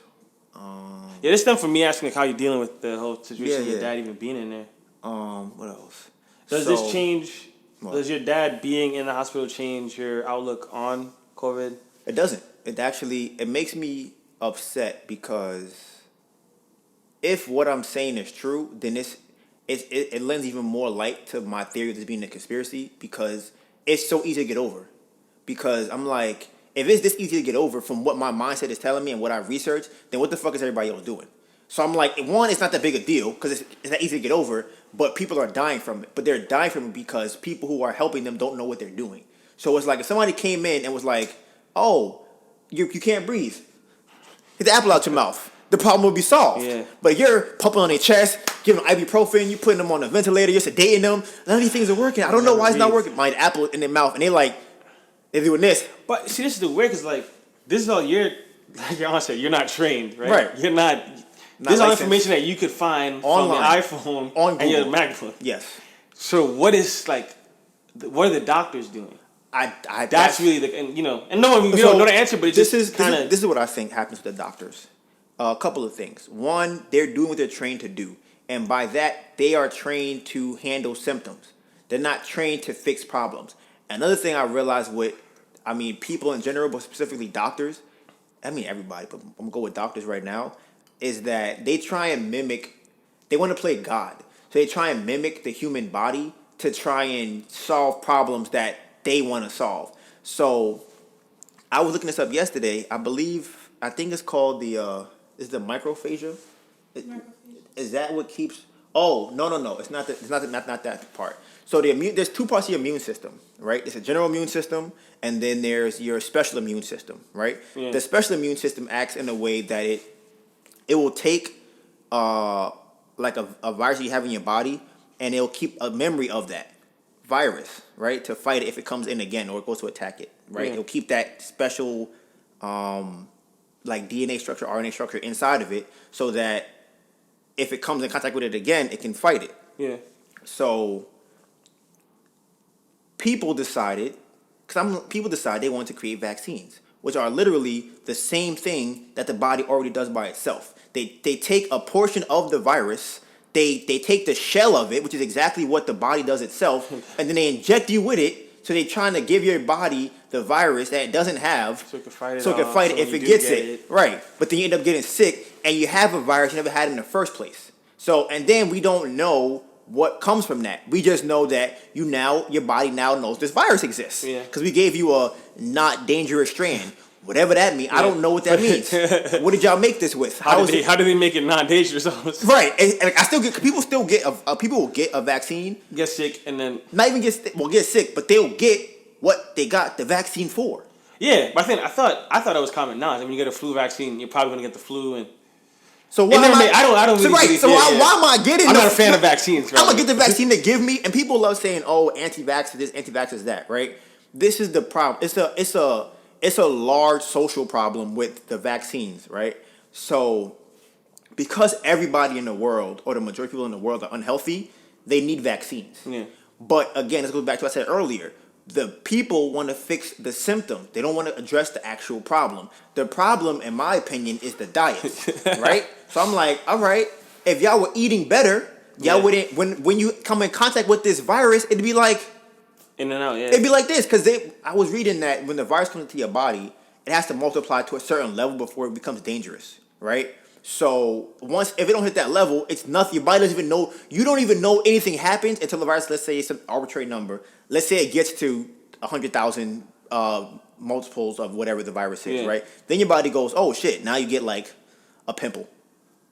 this stuff for me asking like how you're dealing with the whole situation of your dad even being in there. What else? Does this change? What? Does your dad being in the hospital change your outlook on COVID? It doesn't. It makes me upset because if what I'm saying is true, then it lends even more light to my theory of this being a conspiracy because it's so easy to get over. Because I'm like, if it's this easy to get over from what my mindset is telling me and what I researched, then what the fuck is everybody else doing? So I'm like, one, it's not that big a deal because it's not easy to get over, but people are dying from it. But they're dying from it because people who are helping them don't know what they're doing. So it's like if somebody came in and was like, oh, you can't breathe. Get the apple out your mouth. The problem will be solved. Yeah. But you're pumping on their chest, giving them ibuprofen, you're putting them on a ventilator, you're sedating them. None of these things are working. I don't know why it's not working. My apple in their mouth, and they're doing this. But see, this is the weird, because this is all like your aunt said, you're not trained, right? Right. You're not. This is all information that you could find online, from your iPhone on Google. and your MacBook. Yes. So what are the doctors doing? That's really and no one we don't know the answer, but this is what I think happens with the doctors. A couple of things. One, they're doing what they're trained to do, and by that they are trained to handle symptoms. They're not trained to fix problems. Another thing I realized people in general, but specifically doctors, everybody, but I'm gonna go with doctors right now, is that they try and they want to play God. So they try and mimic the human body to try and solve problems that they want to solve. So I was looking this up yesterday. I think it's called the microphagia. Is that what keeps? Oh, no. It's not that part. So there's two parts of your immune system, right? There's a general immune system, and then there's your special immune system, right? Yeah. The special immune system acts in a way that it will take like a virus you have in your body, and it'll keep a memory of that virus, right, to fight it if it comes in again or it goes to attack it, right? Yeah. It'll keep that special like DNA structure, RNA structure inside of it, so that if it comes in contact with it again, it can fight it. Yeah. So people decided they wanted to create vaccines, which are literally the same thing that the body already does by itself. They take a portion of the virus, they take the shell of it, which is exactly what the body does itself, and then they inject you with it. So they're trying to give your body the virus that it doesn't have, So it can fight it. if it gets it. Right. But then you end up getting sick, and you have a virus you never had in the first place. So, and then we don't know what comes from that. We just know that your body now knows this virus exists. Yeah. Because we gave you a not dangerous strand. Whatever that means. I don't know what that means. What did y'all make this with? How did they make it non-dangerous? Right. And I still get, people will get a vaccine. Get sick and then... Not even get sick, but they'll get what they got the vaccine for. Yeah, but I thought it was common knowledge. When you get a flu vaccine, you're probably going to get the flu and... So why am I getting? I'm not a fan of vaccines. I'm gonna get the vaccine they give me, and people love saying, "Oh, anti-vax this, anti-vax that." Right? This is the problem. It's a large social problem with the vaccines, right? So, because everybody in the world, or the majority of people in the world, are unhealthy, they need vaccines. Yeah. But again, this goes back to what I said earlier. The people want to fix the symptom. They don't want to address the actual problem. The problem, in my opinion, is the diet, right? So I'm like, all right, if y'all were eating better, y'all wouldn't. When you come in contact with this virus, it'd be like in and out. Yeah, it'd be like this because I was reading that when the virus comes into your body, it has to multiply to a certain level before it becomes dangerous, right? So if it don't hit that level, it's nothing. Your body doesn't even know. You don't even know anything happens until the virus. Let's say it's an arbitrary number. Let's say it gets to 100,000 multiples of whatever the virus is, right? Then your body goes, oh shit! Now you get like a pimple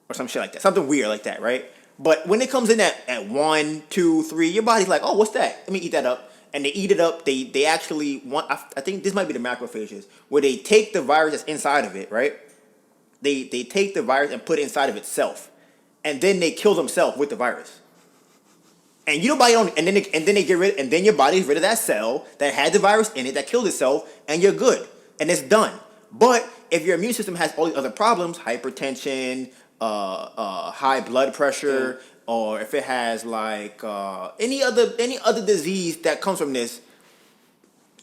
or some shit like that, something weird like that, right? But when it comes in at 1, 2, 3, your body's like, oh, what's that? Let me eat that up. And they eat it up. They actually want. I think this might be the macrophages where they take the virus that's inside of it, right? They take the virus and put it inside of itself, and then they kill themselves with the virus. And you don't, and then they get rid, and then your body's rid of that cell that had the virus in it that killed itself, and you're good, and it's done. But if your immune system has all these other problems, hypertension, high blood pressure, or if it has like any other disease that comes from this,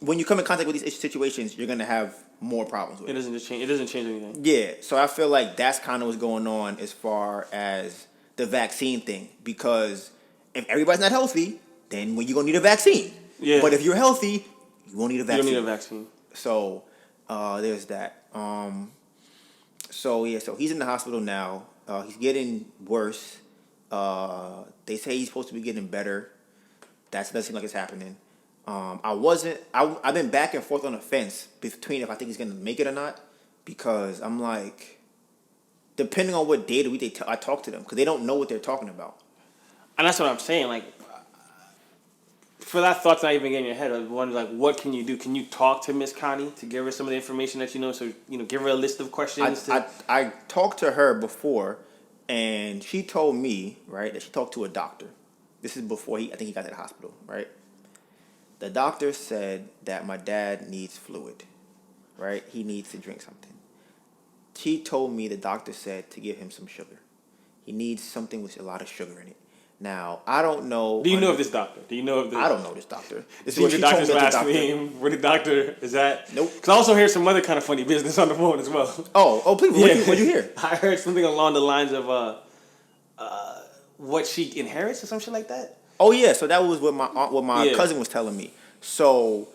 when you come in contact with these situations, you're gonna have more problems with it. It doesn't change anything. Yeah, so I feel like that's kind of what's going on as far as the vaccine thing. Because if everybody's not healthy, then when you're gonna need a vaccine. Yeah. But if you're healthy, you won't need a vaccine. You don't need a vaccine. So there's that. So he's in the hospital now. He's getting worse. They say he's supposed to be getting better. That doesn't seem like it's happening. I've been back and forth on the fence between if I think he's going to make it or not, because I'm like, depending on what day of the week I talk to them, because they don't know what they're talking about. And that's what I'm saying. Like, for that thought to not even get in your head, I wonder, like, what can you do? Can you talk to Miss Connie to give her some of the information that you know? So, give her a list of questions. I talked to her before, and she told me, right, that she talked to a doctor. This is before I think he got to the hospital, right? The doctor said that my dad needs fluid, right? He needs to drink something. She told me the doctor said to give him some sugar. He needs something with a lot of sugar in it. Now, I don't know. Do you know of this doctor? I don't know this doctor. This is the doctor's last name. Where the doctor is at? Nope. Because I also hear some other kind of funny business on the phone as well. Oh, please. What'd you hear? I heard something along the lines of what she inherits or some shit like that. Oh yeah, so that was what my cousin was telling me. So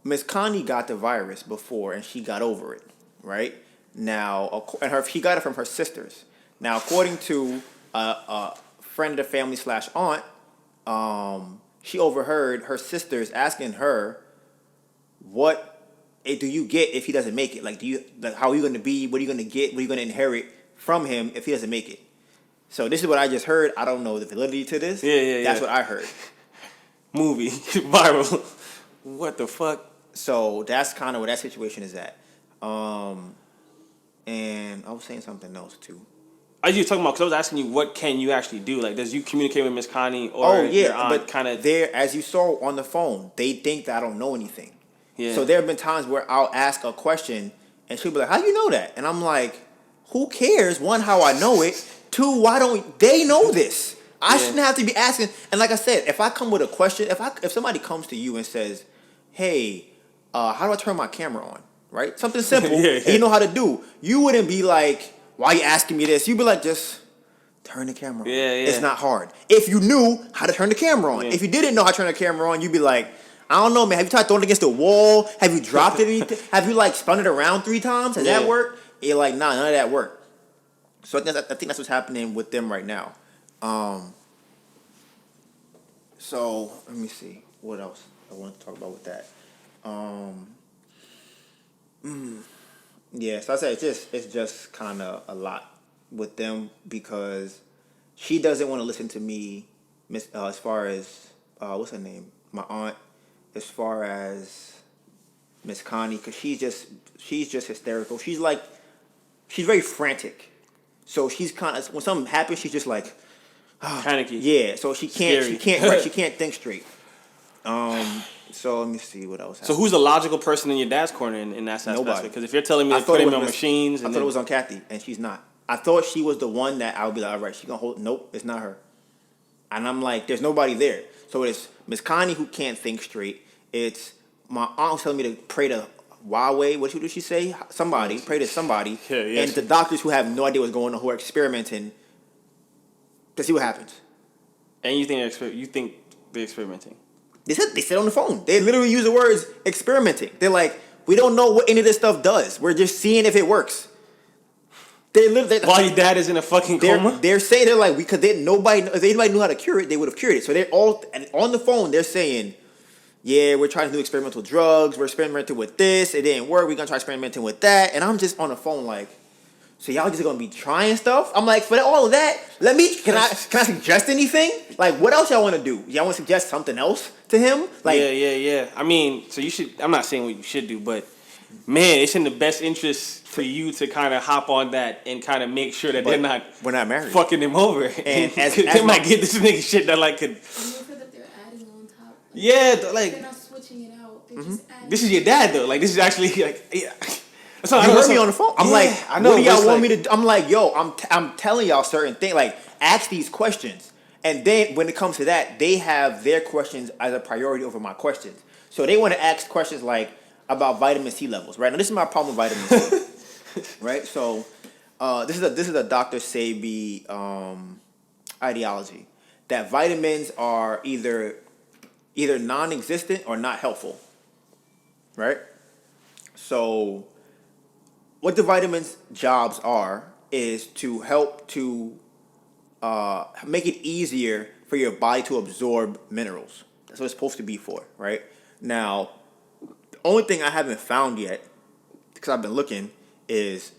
Miss Connie got the virus before, and she got over it, right? Now, she got it from her sisters. Now, according to a friend of the family / aunt, she overheard her sisters asking her, "What do you get if he doesn't make it? How are you going to be? What are you going to get? What are you going to inherit from him if he doesn't make it?" So this is what I just heard. I don't know the validity to this. Yeah. That's what I heard. Movie viral. What the fuck? So that's kind of where that situation is at. And I was saying something else too. Are you talking about? Because I was asking you, what can you actually do? Like, does you communicate with Miss Connie or your aunt? But kind of there, as you saw on the phone, they think that I don't know anything. Yeah. So there have been times where I'll ask a question and she'll be like, "How do you know that?" And I'm like, "Who cares? One, how I know it. Two, why don't they know this?" I shouldn't have to be asking. And like I said, if I come with a question, if somebody comes to you and says, "Hey, how do I turn my camera on?" Right? Something simple, and you know how to do. You wouldn't be like, "Why are you asking me this?" You'd be like, "Just turn the camera on." Yeah. It's not hard. If you knew how to turn the camera on. If you didn't know how to turn the camera on, you'd be like, "I don't know, man. Have you tried throwing it against the wall? Have you dropped it? Have you like spun it around 3 times? Has that worked?" You're like, "Nah, none of that worked." So I think that's what's happening with them right now. So let me see what else I want to talk about with that. Yeah, so I say it's just kind of a lot with them because she doesn't want to listen to me, as far as what's her name, my aunt, as far as Miss Connie, because she's just hysterical. She's very frantic, so she's kind of when something happens, she's just like panicky. Yeah, so she can't think straight. So let me see what else happened. So who's the logical person in your dad's corner in that aspect? Nobody. Because if you're telling me to put him on machines, I thought it was on Kathy, and she's not. I thought she was the one that I would be like, all right, she's gonna hold. Nope, it's not her. And I'm like, there's nobody there. So it's Miss Connie who can't think straight. It's my aunt who's telling me to pray to Huawei. What did she say? Somebody pray to somebody. Yeah. And it's the doctors who have no idea what's going on, who are experimenting to see what happens. And you think they're experimenting? They said on the phone. They literally use the words experimenting. They're like, we don't know what any of this stuff does. We're just seeing if it works. While your dad is in a fucking coma? They're saying they're like, because if anybody knew how to cure it, they would have cured it. So they're all on the phone. They're saying, yeah, we're trying to do experimental drugs. We're experimenting with this. It didn't work. We're gonna try experimenting with that. And I'm just on the phone like, so y'all just gonna be trying stuff? I'm like, for all of that, can I suggest anything? Like, what else y'all want to do? Y'all want to suggest something else to him? Like, yeah. I mean, so you should. I'm not saying what you should do, but man, it's in the best interest for you to kind of hop on that and kind of make sure that we're not married, fucking him over, and they might get this nigga shit that like could. That they're adding on top. Yeah, like they're not switching it out. They're just adding. This is your dad though. Like this is actually like yeah. You heard me on the phone. I'm like, I know, what do y'all want me to do? I'm like, yo, I'm telling y'all certain things. Like, ask these questions. And then when it comes to that, they have their questions as a priority over my questions. So they want to ask questions like about vitamin C levels, right? Now, this is my problem with vitamin C. Right? So this is a Dr.Sebi ideology. That vitamins are either non-existent or not helpful. Right? So what the vitamins' jobs are is to help to make it easier for your body to absorb minerals. That's what it's supposed to be for, right? Now, the only thing I haven't found yet, because I've been looking, is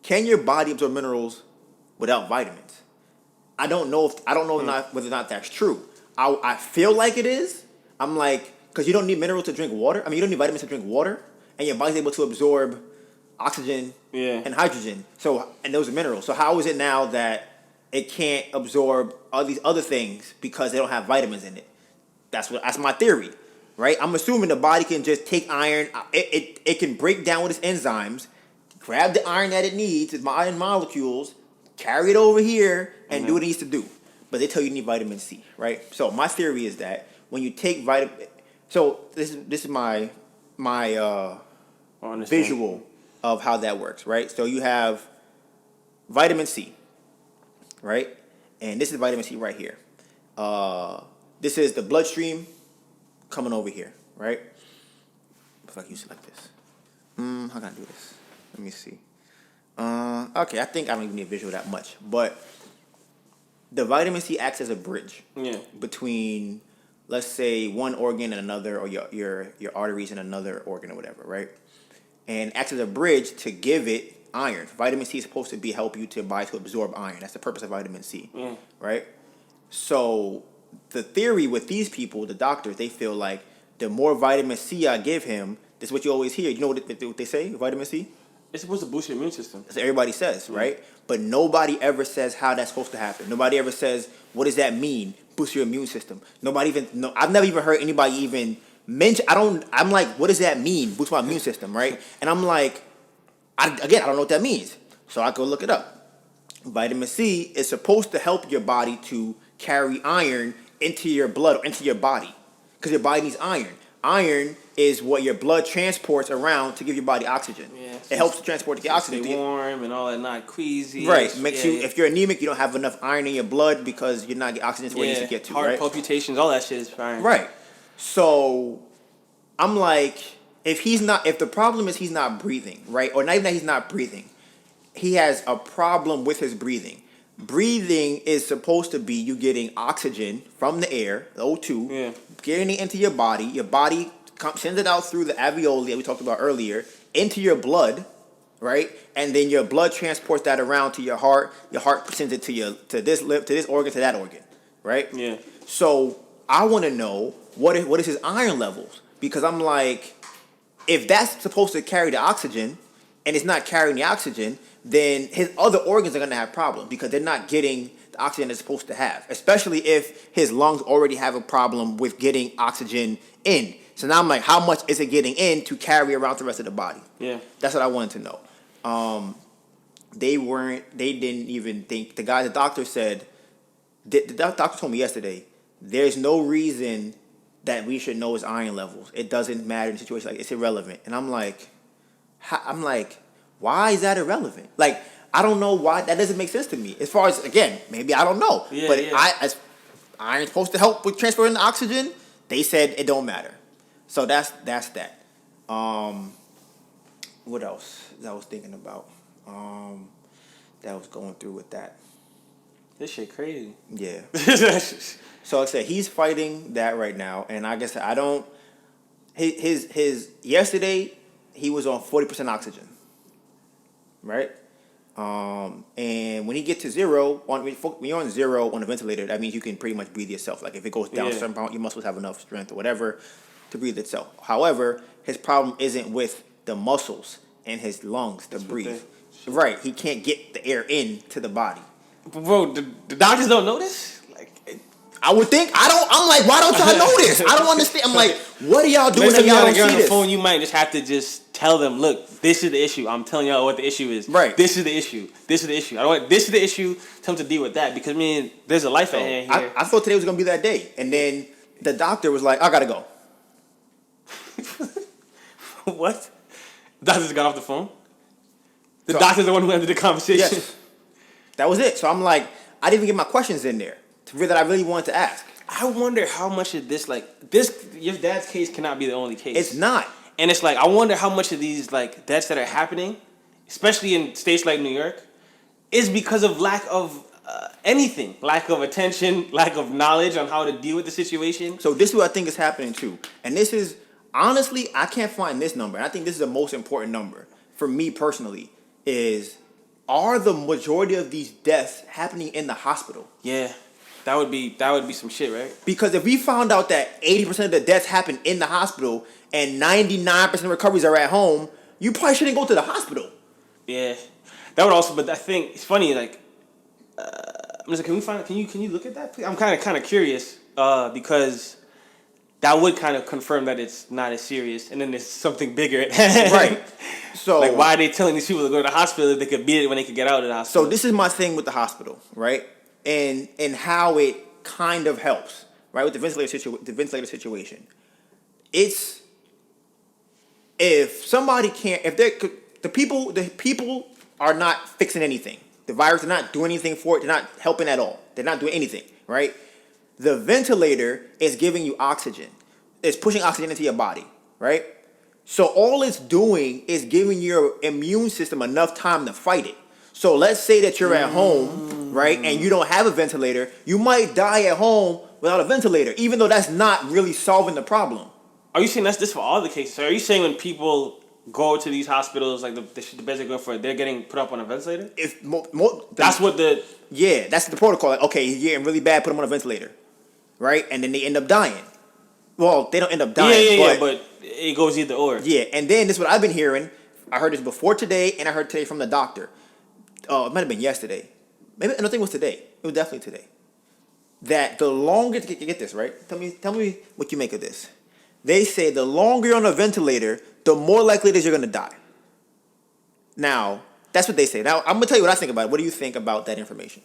can your body absorb minerals without vitamins? I don't know whether or not that's true. I feel like it is. I'm like, because you don't need minerals to drink water. I mean, you don't need vitamins to drink water, and your body's able to absorb oxygen and hydrogen. So, and those are minerals. So how is it now that it can't absorb all these other things because they don't have vitamins in it? That's my theory, right? I'm assuming the body can just take iron. It can break down with its enzymes, grab the iron that it needs, its iron molecules, carry it over here, and do what it needs to do. But they tell you need vitamin C, right? So my theory is that when you take vitamin, so this is my visual of how that works, right? So you have vitamin C, right? And this is vitamin C right here. This is the bloodstream coming over here, right? If I can use it like this. How can I do this? Let me see. Okay, I think I don't even need a visual that much. But the vitamin C acts as a bridge between, let's say, one organ and another, or your arteries and another organ or whatever, right? And acts as a bridge to give it iron. Vitamin C is supposed to help you to absorb iron. That's the purpose of vitamin C, right? So the theory with these people, the doctors, they feel like the more vitamin C I give him, this is what you always hear. You know what they say, vitamin C? It's supposed to boost your immune system. That's what everybody says, right? But nobody ever says how that's supposed to happen. Nobody ever says, what does that mean, boost your immune system? I've never even heard anybody even mention. I'm like, what does that mean, boost my immune system, right? And I'm like, I don't know what that means. So I go look it up. Vitamin C is supposed to help your body to carry iron into your blood or into your body, because your body needs iron. Iron is what your blood transports around to give your body oxygen. Yeah, it helps to transport the oxygen. Stay warm and all that, not queasy. Right, makes you. If you're anemic, you don't have enough iron in your blood because you're not getting oxygen to where you need to get to. Heart right, palpitations, all that shit is fine. Right. So I'm like, if the problem is he's not breathing, right, or not even that he's not breathing, he has a problem with his breathing. Breathing is supposed to be you getting oxygen from the air, the O2, getting it into your body. Your body sends it out through the alveoli that we talked about earlier into your blood, right? And then your blood transports that around to your heart. Your heart sends it to this lip, to this organ, to that organ, right? Yeah. So I want to know what is his iron levels, because I'm like, if that's supposed to carry the oxygen and it's not carrying the oxygen, then his other organs are going to have problems because they're not getting the oxygen it's supposed to have, especially if his lungs already have a problem with getting oxygen in. So now I'm like, how much is it getting in to carry around the rest of the body? Yeah. That's what I wanted to know. They didn't even think, the doctor said, the doctor told me yesterday, there's no reason that we should know his iron levels. It doesn't matter in a situation like it's irrelevant. And I'm like, why is that irrelevant? Like, I don't know why. That doesn't make sense to me. As far as, again, maybe I don't know. Yeah, but yeah. As iron's supposed to help with transferring the oxygen, they said it don't matter. So that's that. What else that I was thinking about? That I was going through with that. This shit crazy. Yeah. So like I said, he's fighting that right now, and like I said, I don't. His yesterday he was on 40% oxygen, right? And when he gets to zero, when you're on zero on a ventilator, that means you can pretty much breathe yourself. Like if it goes down a certain point, your muscles have enough strength or whatever to breathe itself. However, his problem isn't with the muscles in his lungs to breathe. Right, he can't get the air into the body. Bro, the doctors don't know this? Like, I would think. I'm like, why don't y'all know this? I don't understand. I'm like, what are y'all doing that y'all don't see on the this? phone, you might just have to just tell them, look, this is the issue. I'm telling y'all what the issue is. Right. This is the issue. This is the issue. I don't want this is the issue. Tell them to deal with that, because I mean, there's a life at hand here. I thought today was gonna be that day, and then the doctor was like, I gotta go. What? The doctor just got off the phone? The doctor's the one who ended the conversation? Yes. That was it. So I'm like, I didn't even get my questions in there that I really wanted to ask. I wonder how much of this, like, this, your dad's case cannot be the only case. It's not. And it's like, I wonder how much of these, like, deaths that are happening, especially in states like New York, is because of lack of anything. Lack of attention, lack of knowledge on how to deal with the situation. So this is what I think is happening too. And this is, honestly, I can't find this number. And I think this is the most important number for me personally, are the majority of these deaths happening in the hospital? Yeah. That would be some shit, right? Because if we found out that 80% of the deaths happen in the hospital and 99% of recoveries are at home, you probably shouldn't go to the hospital. Yeah. That would also, but I think it's funny, like, I'm just like, can you look at that, please? I'm kind of curious, because that would kind of confirm that it's not as serious, and then there's something bigger at hand. Right. So, like, why are they telling these people to go to the hospital if they could beat it when they could get out of the hospital? So this is my thing with the hospital, right? And how it kind of helps, right, with the ventilator situation. It's, if somebody can't, the people are not fixing anything. The virus is not doing anything for it. They're not helping at all. They're not doing anything, right? The ventilator is giving you oxygen. It's pushing oxygen into your body, right? So all it's doing is giving your immune system enough time to fight it. So let's say that you're at home, right, and you don't have a ventilator. You might die at home without a ventilator, even though that's not really solving the problem. Are you saying that's this for all the cases? So are you saying when people go to these hospitals, like the beds they're going for, they're getting put up on a ventilator? That's the protocol. Like, okay, he's getting really bad, put him on a ventilator, right? And then they end up dying. Well, they don't end up dying. But it goes either or. Yeah, and then this is what I've been hearing. I heard this before today, and I heard today from the doctor. It might have been yesterday. Maybe I don't think it was today. It was definitely today. That the longer to get this right. Tell me what you make of this. They say the longer you're on a ventilator, the more likely it is you're gonna die. Now, that's what they say. Now, I'm gonna tell you what I think about it. What do you think about that information?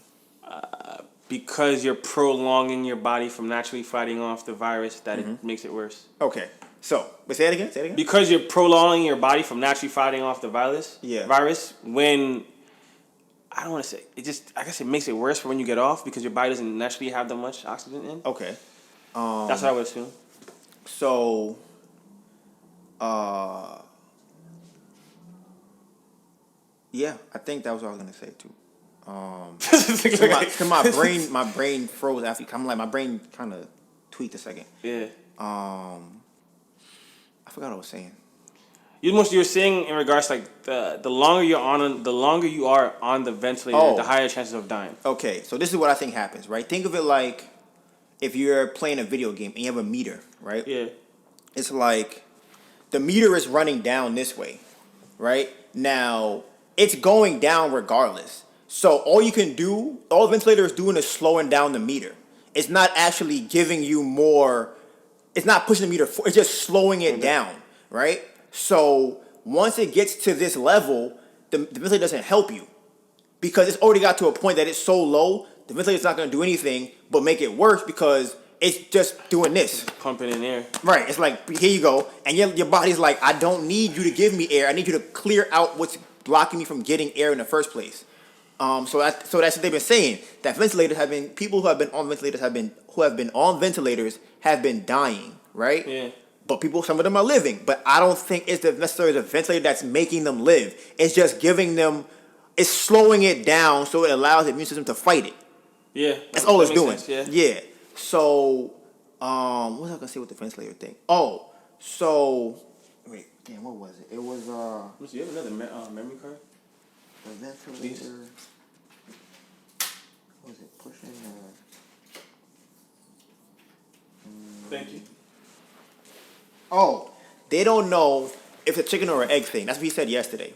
because you're prolonging your body from naturally fighting off the virus that it makes it worse. Okay. So, but say it again. Say it again. Because you're prolonging your body from naturally fighting off the virus. Yeah. Virus when I don't want to say it. Just I guess it makes it worse for when you get off because your body doesn't naturally have that much oxygen in. Okay. That's what I would assume. So, yeah, I think that was what I was gonna say too. My brain froze after. I'm like, my brain kind of tweaked a second. Yeah. I forgot what I was saying. You were saying in regards to like the longer you are on the ventilator, the higher chances of dying. Okay, so this is what I think happens, right? Think of it like if you're playing a video game and you have a meter, right? Yeah. It's like the meter is running down this way, right? Now it's going down regardless. So all the ventilator is doing is slowing down the meter. It's not actually giving you more. It's not pushing the meter forward. It's just slowing it down, right? So once it gets to this level, the ventilator doesn't help you because it's already got to a point that it's so low, the ventilator's not going to do anything but make it worse because it's just doing this. Pumping in air. Right. It's like, here you go. And your body's like, I don't need you to give me air. I need you to clear out what's blocking me from getting air in the first place. So that's what they've been saying. That people who have been on ventilators have been dying, right? Yeah. But some of them are living. But I don't think it's necessarily the ventilator that's making them live. It's just it's slowing it down so it allows the immune system to fight it. Yeah. That's all it's doing. Sense, yeah. So, what was I gonna say with the ventilator thing? Oh, so wait, damn, what was it? It was Do you have another memory card? the ventilator. What was it pushing? Thank you. Oh, they don't know if it's a chicken or an egg thing. That's what he said yesterday.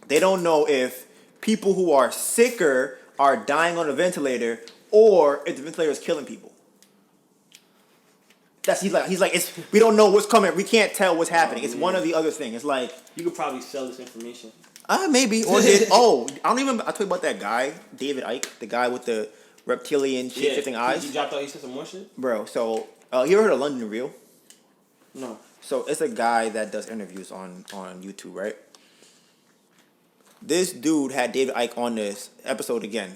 They don't know if people who are sicker are dying on a ventilator or if the ventilator is killing people. He's like we don't know what's coming. We can't tell what's happening. It's one or the other thing. It's like you could probably sell this information. Maybe or I don't even. I told you about that guy, David Icke, the guy with the reptilian shape-shifting eyes. He dropped out. He said some more shit, bro. So you ever heard of London Real? No. So it's a guy that does interviews on YouTube, right? This dude had David Icke on this episode again,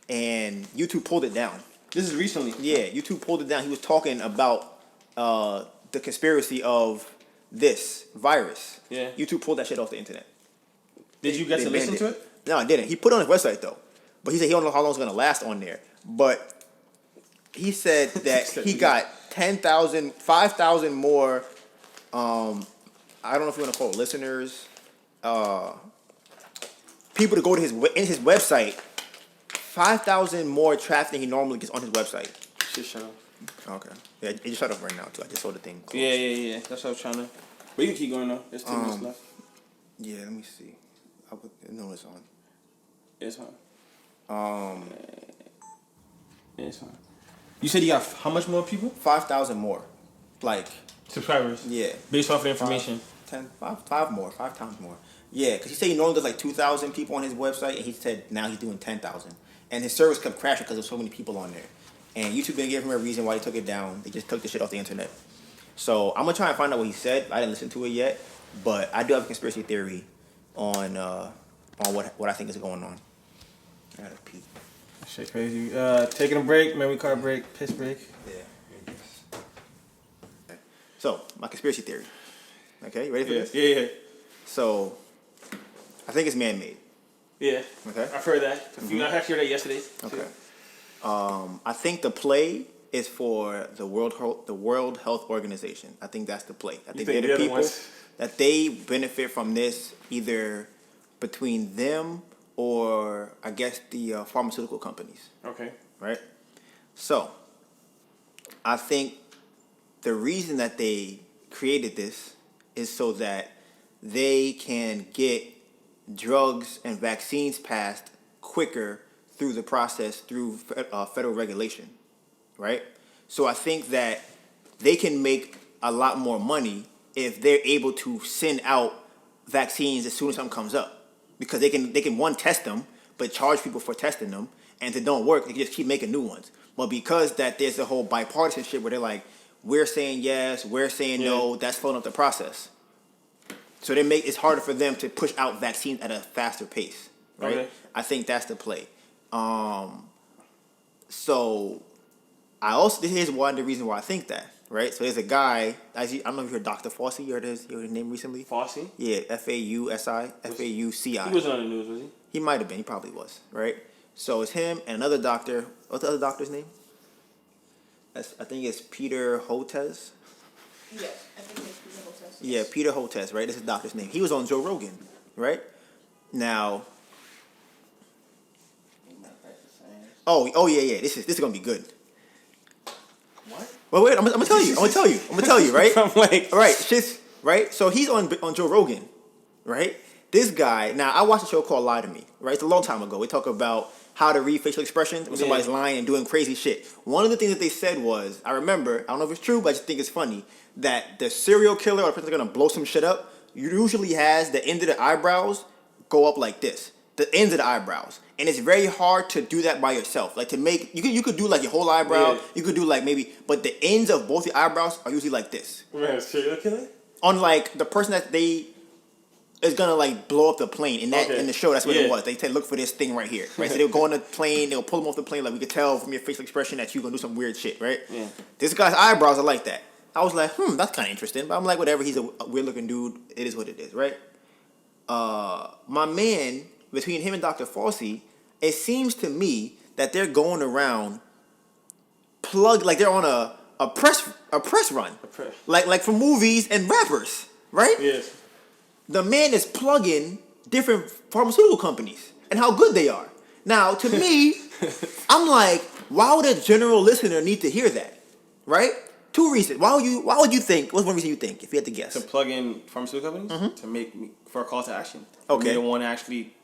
and YouTube pulled it down. This is recently. Yeah, YouTube pulled it down. He was talking about the conspiracy of this virus. Yeah. YouTube pulled that shit off the internet. Did you get to listen to it? No, I didn't. He put it on his website though, but he said he don't know how long it's gonna last on there. But he said that he got 5,000 more. I don't know if you want to call it listeners. People to go to his website. 5,000 more traffic than he normally gets on his website. Shit, shut up. Okay. Yeah, it just shut off right now too. I just saw the thing close. Yeah. That's what I was trying to. But you can keep going though. There's 2 minutes left. Yeah, let me see. No, it's on. It's on. It's on. You said you got how much more people? 5,000 more. Like subscribers. Yeah. Based off the information. 5 more, 5 times more. Yeah, because he said he normally does like 2,000 people on his website, and he said now he's doing 10,000. And his service kept crashing because there's so many people on there. And YouTube didn't give him a reason why he took it down. They just took the shit off the internet. So I'm gonna try and find out what he said. I didn't listen to it yet, but I do have a conspiracy theory on what I think is going on. I gotta pee. Shit crazy. Taking a break, memory card break, piss break. Yeah. Okay. So my conspiracy theory. Okay, you ready for this? Yeah. So I think it's man-made. Yeah. Okay. I've heard that. I actually heard that yesterday. Okay. I think the play is for the World Health Organization. I think that's the play. I think they're the people that they benefit from this, either between them or I guess the pharmaceutical companies. Okay. Right. So I think the reason that they created this is so that they can get drugs and vaccines passed quicker through the process through federal regulation, right? So I think that they can make a lot more money if they're able to send out vaccines as soon as something comes up, because they can one, test them, but charge people for testing them, and if it don't work, they just keep making new ones. But because that there's a whole bipartisanship where they're like, we're saying yes, we're saying no, that's slowing up the process. So it's harder for them to push out vaccines at a faster pace, right? Okay. I think that's the play. So here's one of the reasons why I think that, right? So there's a guy, I don't know if you heard Dr. Fauci, you heard his name recently? Fauci? Yeah, Fauci, Fauci. He wasn't on the news, was he? He might have been, he probably was, right? So it's him and another doctor. What's the other doctor's name? I think it's Peter Hotez. Yes, I think it's Peter Hotez. Yeah, Peter Hotez, right? This is the doctor's name. He was on Joe Rogan, right? Now, yeah. This is gonna be good. What? Well, wait, I'm gonna tell you. I'm gonna tell you, right? I'm like, all right, shit's right. So he's on Joe Rogan, right? This guy. Now I watched a show called Lie to Me, right? It's a long time ago. We talk about how to read facial expressions when somebody's lying and doing crazy shit. One of the things that they said was, I remember, I don't know if it's true, but I just think it's funny, that the serial killer or the person that's gonna blow some shit up usually has the end of the eyebrows go up like this. The ends of the eyebrows. And it's very hard to do that by yourself. Like to make, you could do like your whole eyebrow, you could do like maybe, but the ends of both the eyebrows are usually like this. Man, serial killer? Unlike the person that they is gonna like blow up the plane in the show. That's what it was. They said, look for this thing right here, right? So they'll go on the plane, they'll pull them off the plane. Like we could tell from your facial expression that you're gonna do some weird shit, right? Yeah. This guy's eyebrows are like that. I was like, that's kind of interesting. But I'm like, whatever. He's a weird looking dude. It is what it is, right? My man, between him and Dr. Fauci, it seems to me that they're going around like they're on a press run, like for movies and rappers, right? Yes. The man is plugging different pharmaceutical companies and how good they are. Now, to me, I'm like, why would a general listener need to hear that, right? Two reasons. Why would you think? What's one reason you think, if you had to guess? To plug in pharmaceutical companies to make for a call to action. Okay. You don't want to actually,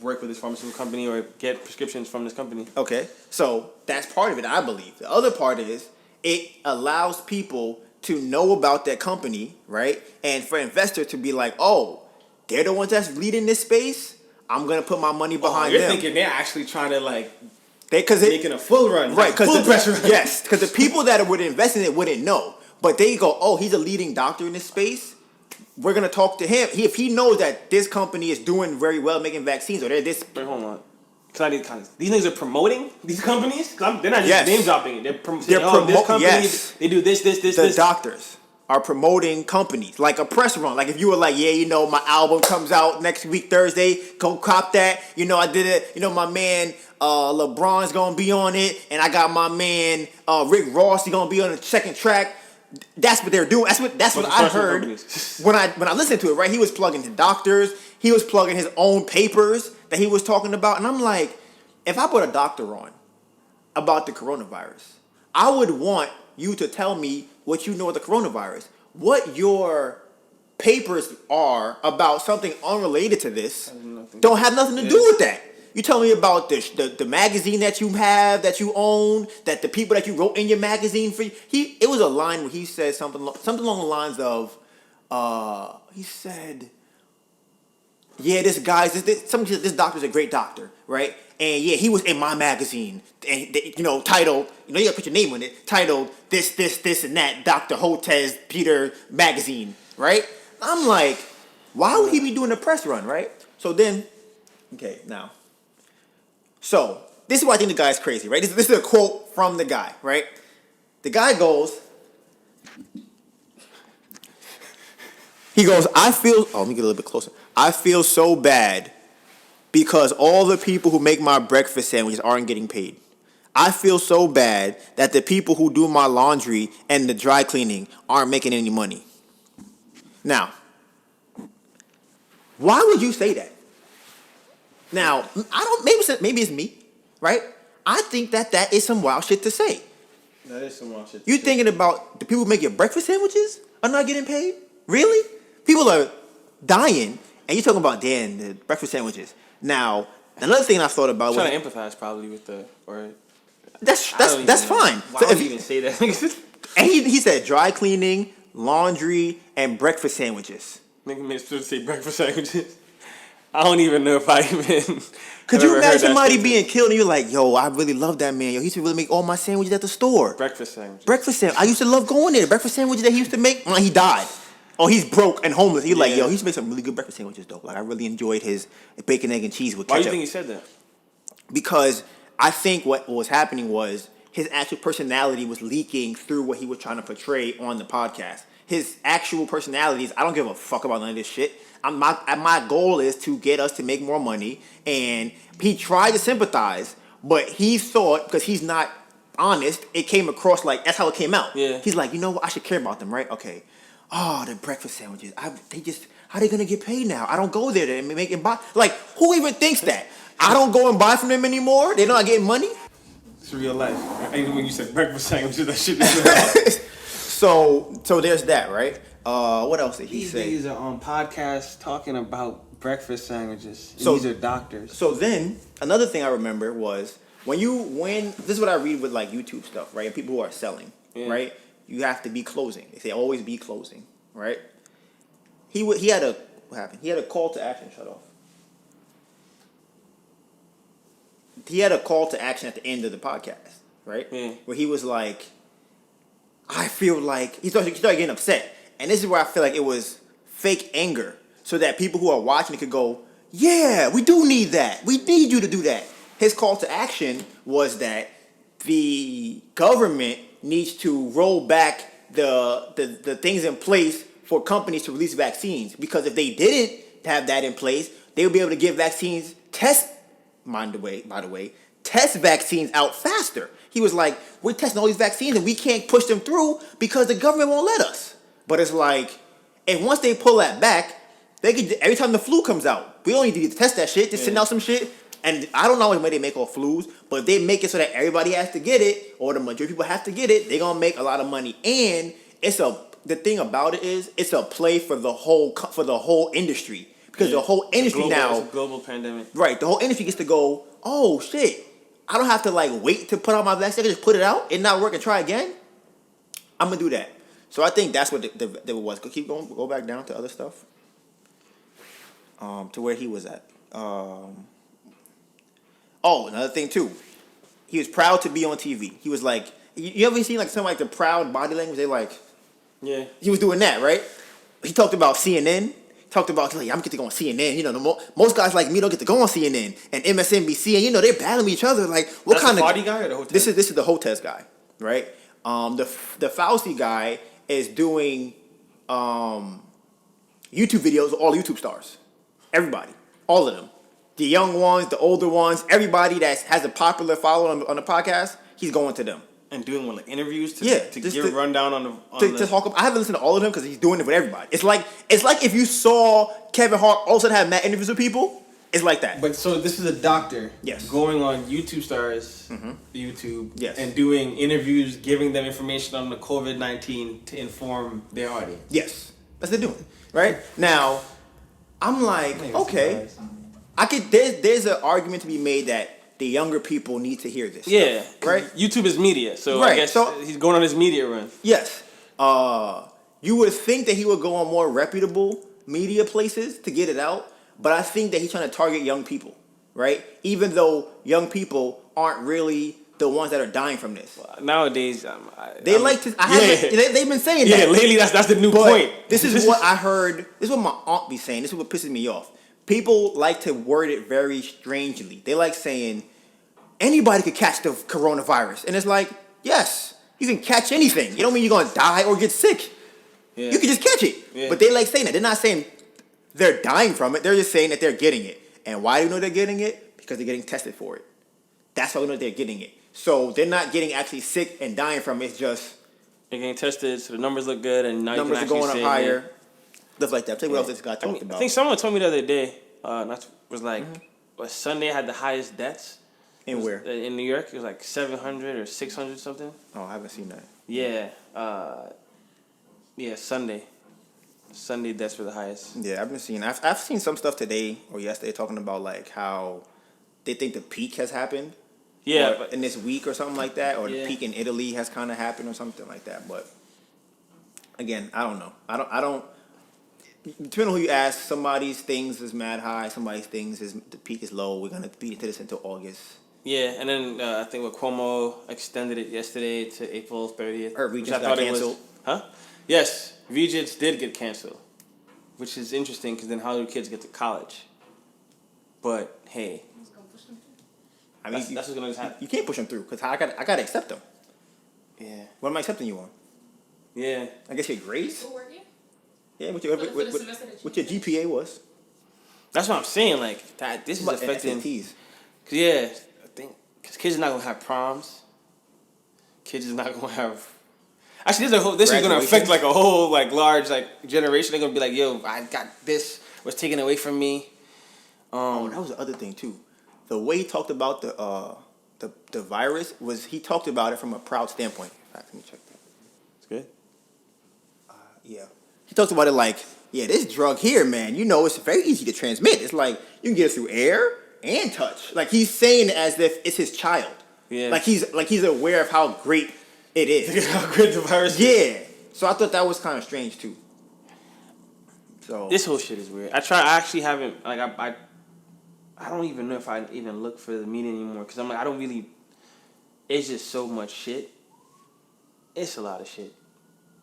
work with this pharmaceutical company or get prescriptions from this company. Okay. So that's part of it, I believe. The other part is it allows people to know about that company, right? And for investors to be like, oh, they're the ones that's leading this space. I'm gonna put my money behind them. You're thinking they're actually trying to making a full run, right? Full pressure run. Yes, because the people that would invest in it wouldn't know, but they go, oh, he's a leading doctor in this space. We're gonna talk to him. If he knows that this company is doing very well making vaccines, or they're this. Wait, hold on. These niggas are promoting these companies. They're not just name dropping it. They're promoting this company. Yes. They do this. The doctors are promoting companies like a press run. Like if you were like, my album comes out next week Thursday, go cop that. I did it. My man LeBron's gonna be on it, and I got my man Rick Ross. He's gonna be on the second track. That's what they're doing. That's what I heard when I listened to it. Right, he was plugging to doctors. He was plugging his own papers that he was talking about, and I'm like, if I put a doctor on about the coronavirus, I would want you to tell me what you know of the coronavirus, what your papers are about something unrelated to this. Don't have nothing to do with that. You tell me about the magazine that you have, that you own, that the people that you wrote in your magazine for you. It was a line where he said something along the lines of, he said, yeah, this doctor's a great doctor, right? And yeah, he was in my magazine, and titled, you gotta put your name on it, titled this, and that, Dr. Hotez Peter magazine, right? I'm like, why would he be doing a press run, right? So then, okay, now. So, this is why I think the guy's crazy, right? This is a quote from the guy, right? The guy goes, let me get a little bit closer. I feel so bad because all the people who make my breakfast sandwiches aren't getting paid. I feel so bad that the people who do my laundry and the dry cleaning aren't making any money. Now, why would you say that? Now, maybe it's me, right? I think that is some wild shit to say. That is some wild shit. You thinking about the people who make your breakfast sandwiches are not getting paid? Really? People are dying, and you're talking about the breakfast sandwiches. Now, another thing I thought about trying to empathize probably with that's fine. Why would you even say that? And he said dry cleaning, laundry, and breakfast sandwiches. Nigga made sure to say breakfast sandwiches. I don't even know if I even. Could have you ever heard imagine that somebody statement. being killed and you're like, yo, I really love that man. Yo, he used to really make all my sandwiches at the store. Breakfast sandwich? Breakfast sandwich. I used to love going there. Breakfast sandwiches that he used to make. He died. Oh, he's broke and homeless. He's like, Yeah. yo, he used to make some really good breakfast sandwiches though. Like I really enjoyed his bacon, egg, and cheese with Why do ketchup. you think he said that? Because I think what was happening was his actual personality was leaking through what he was trying to portray on the podcast. His actual personalities, I don't give a fuck about none of this shit. My goal is to get us to make more money, and he tried to sympathize, but he thought because he's not honest, it came across like that's how it came out. Yeah. He's like, you know what? I should care about them, right? Okay. Oh, the breakfast sandwiches. How they gonna get paid now? I don't go there to make and buy. Like, who even thinks that? I don't go and buy from them anymore. They're not getting money. It's real life. Even when you said breakfast sandwiches, that shit is real. So there's that, right? What else did he These say? niggas are on podcasts talking about breakfast sandwiches. And So- these are doctors. So then another thing I remember was when this is what I read with like YouTube stuff, right? And people who are selling, right? You have to be closing. They say always be closing, right? He had a what happened? He had a call to action. Shut off. He had a call to action at the end of the podcast, right? Yeah. Where he was like, I feel like he started getting upset, and this is where I feel like it was fake anger, so that people who are watching it could go, yeah, we do need that. We need you to do that. His call to action was that the government needs to roll back the things in place for companies to release vaccines, because if they didn't have that in place, they would be able to give vaccines by the way, test vaccines out faster. He was like, we're testing all these vaccines and we can't push them through because the government won't let us. But it's like, and once they pull that back, they could, every time the flu comes out, we only need to test that shit, just send out some shit. And I don't know how they make all flus, but if they make it so that everybody has to get it, or the majority of people have to get it, they're gonna make a lot of money. And the thing about it is, it's a play for the whole industry. Because the whole industry it's now, a global pandemic. right? The whole industry gets to go, oh shit, I don't have to like wait to put out my vaccine. I can just put it out, it not work, and try again. I'm gonna do that. So I think that's what the was. Keep going. Go back down to other stuff. To where he was at. Another thing too. He was proud to be on TV. He was like, you ever seen like some like the proud body language? They like, Yeah. he was doing that, right? He talked about CNN. Talked about like, I'm get to go on CNN. You know, most guys like me don't get to go on CNN and MSNBC, and you know they're battling each other. Like, what That's kind the of party guy or the hotel? This is the Hotez guy, right? The Fauci guy is doing YouTube videos of all YouTube stars, everybody, all of them, the young ones, the older ones, everybody that has a popular following on the podcast. He's going to them. And doing like interviews to give a rundown on the To talk. I haven't listened to all of them because he's doing it with everybody. It's like if you saw Kevin Hart also have mad interviews with people. It's like that. But so this is a doctor, Yes, going on YouTube stars, YouTube, yes, and doing interviews, giving them information on the COVID-19 to inform their audience. Yes, that's what they're doing. Right now, I'm like, okay, I could. There's an argument to be made that the younger people need to hear this. Yeah, stuff, right. YouTube is media, so Right, I guess so- he's going on his media run. Yes. You would think that he would go on more reputable media places to get it out, but I think that he's trying to target young people, right? Even though young people aren't really the ones that are dying from this. Nowadays, They've been saying that. Yeah, lately that's the new But point. This is what I heard. This is what my aunt be saying. This is what pisses me off. People like to word it very strangely. They like saying anybody could catch the coronavirus, and it's like, yes, you can catch anything. It don't mean you're gonna die or get sick. Yeah. You can just catch it. Yeah. But they like saying that. They're not saying they're dying from it. They're just saying that they're getting it. And why do you know they're getting it? Because they're getting tested for it. That's how we know they're getting it. So they're not getting actually sick and dying from it. It's just they're getting tested, so the numbers look good, and now numbers you are can going up say, higher. yeah. Stuff like that. I'll tell you what else this guy talked about. I think someone told me the other day, was like, Sunday had the highest deaths. In where? In New York, it was like 700 or 600 something. Oh, I haven't seen that. Yeah, Sunday. Sunday deaths were the highest. Yeah, I've been seeing. I've seen some stuff today or yesterday talking about like how they think the peak has happened. Yeah, in this week or something like that, or Yeah. the peak in Italy has kind of happened or something like that. But again, I don't know. I don't. depending on who you ask, somebody's things is mad high, somebody's things is the peak is low. We're gonna beat into this until August. Yeah, and then I think with Cuomo extended it yesterday to April 30th. Or Regents got canceled. Huh? Yes, Regents did get canceled, which is interesting because then how do kids get to college? But hey, I mean, that's what's gonna happen. You can't push them through because I gotta accept them. Yeah. What am I accepting you on? Yeah. I guess your grades. Schoolwork, Yeah, what your GPA was. That's what I'm saying. Like that, this is affecting. SATs. Cause yeah, I think because kids are not gonna have proms. Kids is not gonna have. Actually, this is gonna affect like a whole like large like generation. They're gonna be like, "Yo, I got this was taken away from me." Oh, that was the other thing too. The way he talked about the virus was he talked about it from a proud standpoint. In fact, let me check that. It's good. Yeah. He talks about it like, yeah, this drug here, man, you know, it's very easy to transmit. It's like you can get it through air and touch. Like he's saying it as if it's his child. Yeah. Like he's aware of how great it is. How great the virus is. Yeah. So I thought that was kind of strange too. So this whole shit is weird. I actually haven't like I don't even know if I even look for the meaning anymore because I'm like I don't really. It's just so much shit. It's a lot of shit.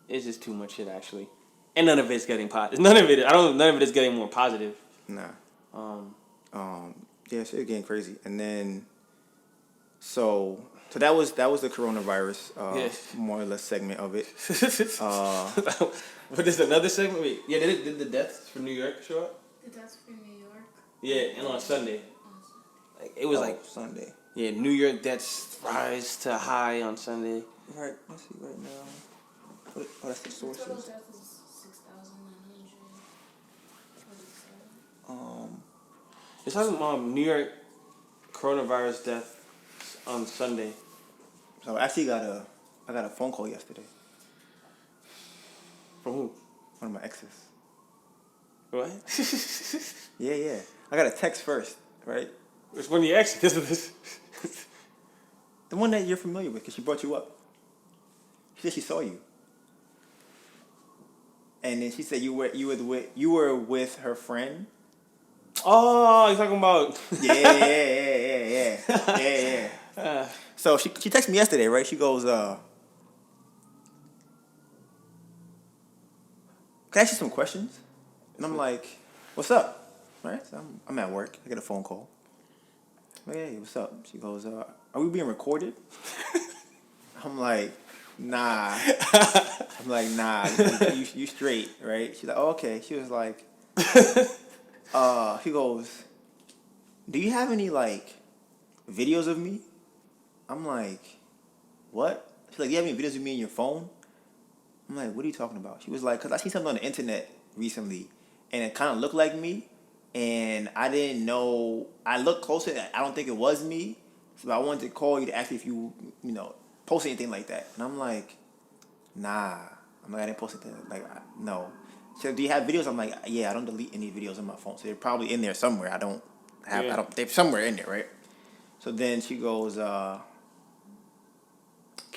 It's just too much shit actually, and none of it's getting positive. None of it is getting more positive. Nah. Yeah, so it's getting crazy, and then so that was the coronavirus more or less segment of it. But there's another segment. Wait, yeah, did the deaths from New York show up? The deaths from New York. Yeah, and on Sunday. Like it was like Sunday. Yeah, New York deaths rise to high on Sunday. Right, let's see right now. That's the sources. Total death is 6,947. It's talking about New York coronavirus death on Sunday. So I actually I got a phone call yesterday. From who? One of my exes. What? Yeah. I got a text first, right? Which one of your exes? The one that you're familiar with, because she brought you up. She said she saw you. And then she said you were with her friend. Oh, you're talking about Yeah. So she texted me yesterday, right? She goes, can I ask you some questions? And I'm like, what's up? Right? So I'm at work. I get a phone call. I'm like, hey, what's up? She goes, are we being recorded? I'm like, nah. I'm like, nah, you straight, right? She's like, oh, okay. She was like, she goes, do you have any, like, videos of me? I'm like, what? She's like, do you have any videos of me in your phone? I'm like, what are you talking about? She was like, because I seen something on the internet recently, and it kind of looked like me, and I didn't know. I looked closer, I don't think it was me, so I wanted to call you to ask you if you post anything like that. And I'm like, nah. I'm like, I didn't post anything. Like, no. She said, do you have videos? I'm like, yeah, I don't delete any videos on my phone, so they're probably in there somewhere. They're somewhere in there, right? So then she goes, can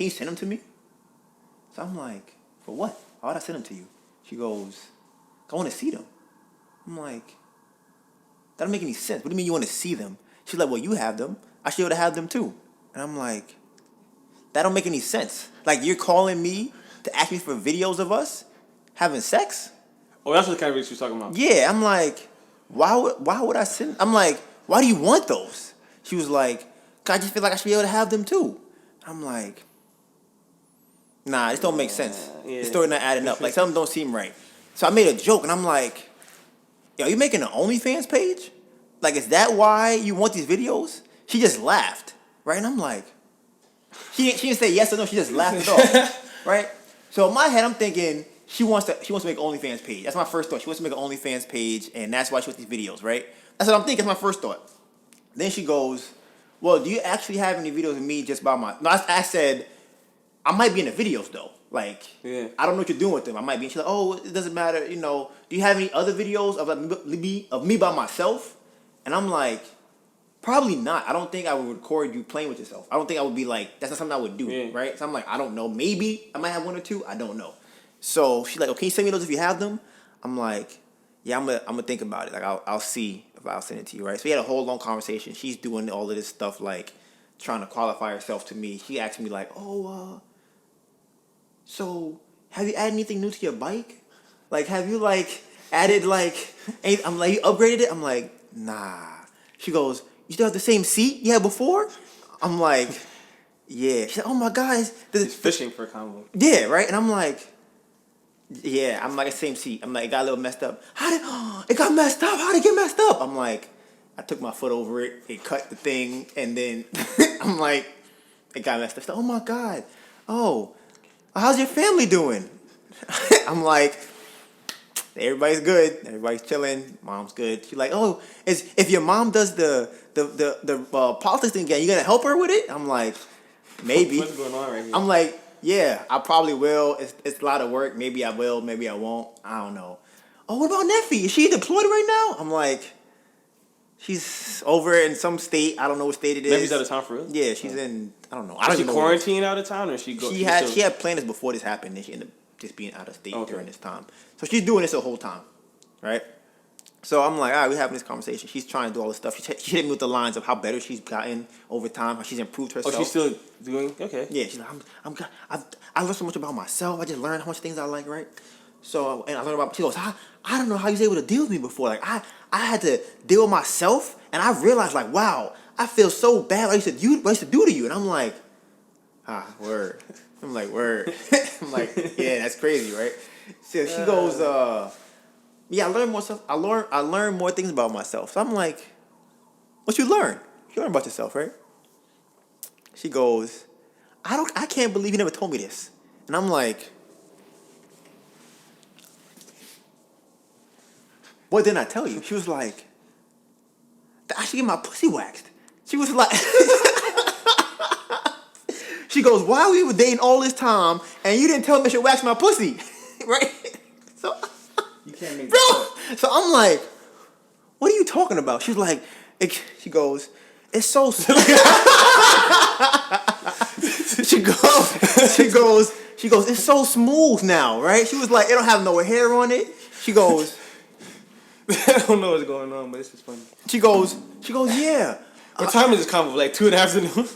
you send them to me? So I'm like, for what? Why would I send them to you? She goes, I want to see them. I'm like, that don't make any sense. What do you mean you want to see them? She's like, well, you have them. I should be able to have them too. And I'm like, that don't make any sense. Like, you're calling me to ask me for videos of us having sex? Oh, that's what kind of videos you're talking about. Yeah, I'm like, why would I send? I'm like, why do you want those? She was like, 'cause I just feel like I should be able to have them too. I'm like, nah, this don't make sense. Yeah. The story not adding up. Like, something don't seem right. So I made a joke, and I'm like, yo, you making an OnlyFans page? Like, is that why you want these videos? She just laughed, right? And I'm like, she didn't say yes or no. She just laughed it off, right? So in my head, I'm thinking she wants to make an OnlyFans page. That's my first thought. She wants to make an OnlyFans page, and that's why she wants these videos, right? That's what I'm thinking. That's my first thought. Then she goes, well, do you actually have any videos of me just by my... No, I said, I might be in the videos, though. Like, yeah. I don't know what you're doing with them. I might be. And she's like, oh, it doesn't matter. You know, do you have any other videos of me by myself? And I'm like, probably not. I don't think I would record you playing with yourself. I don't think I would be like, that's not something I would do, right? So I'm like, I don't know. Maybe I might have one or two. I don't know. So she's like, okay, send me those if you have them. I'm like, yeah, I'm gonna think about it. Like I'll see if I'll send it to you, right? So we had a whole long conversation. She's doing all of this stuff, like trying to qualify herself to me. She asked me like, "Oh, so have you added anything new to your bike? Like, have you like added like?" I'm like, "You upgraded it?" I'm like, "Nah." She goes, "You still have the same seat you had before?" I'm like, "Yeah." She's like, "Oh my God, He's fishing for a combo. yeah, right." And I'm like, "Yeah." I'm like, "The same seat." I'm like, "It got a little messed up." How did it got messed up? How did it get messed up? I'm like, I took my foot over it. It cut the thing, and then I'm like, it got messed up. She's like, "Oh my God, oh, how's your family doing?" I'm like, everybody's good. Everybody's chilling. Mom's good. She's like, "Oh, if your mom does the politics thing again, you gonna help her with it?" I'm like, maybe. What's going on right here? I'm like, yeah, I probably will. It's a lot of work. Maybe I will. Maybe I won't. I don't know. "Oh, what about Neffy? Is she deployed right now?" I'm like, she's over in some state. I don't know what state it is. Maybe she's out of town for real. Yeah, she's in. I don't know. Is she quarantined out of town, or she go? She had planned this before this happened, and she ended up just being out of state during this time. So she's doing this the whole time, right? So I'm like, all right, we're having this conversation. She's trying to do all this stuff. She hit me with the lines of how better she's gotten over time, how she's improved herself. Oh, she's still doing okay. Yeah, she's like, I learned so much about myself. I just learned how much things I like, right? So, and I learned about, she goes, I don't know how you was able to deal with me before. Like, I had to deal with myself, and I realized, like, wow, I feel so bad what I used to do to you. And I'm like, word. I'm like, word. I'm like, yeah, that's crazy, right? So she goes, yeah, I learned more stuff. I learned more things about myself. So I'm like, what you learn? You learn about yourself, right? She goes, I can't believe you never told me this. And I'm like, what didn't I tell you? She was like, I should get my pussy waxed. She was like, she goes, why we were dating all this time and you didn't tell me I should wax my pussy, right? So You can't make bro. So I'm like, what are you talking about? She's like, she goes, it's so. She goes, it's so smooth now, right? She was like, it don't have no hair on it. She goes, I don't know what's going on, but it's just funny. She goes, yeah. What time is this convo? Like 2 in the afternoon?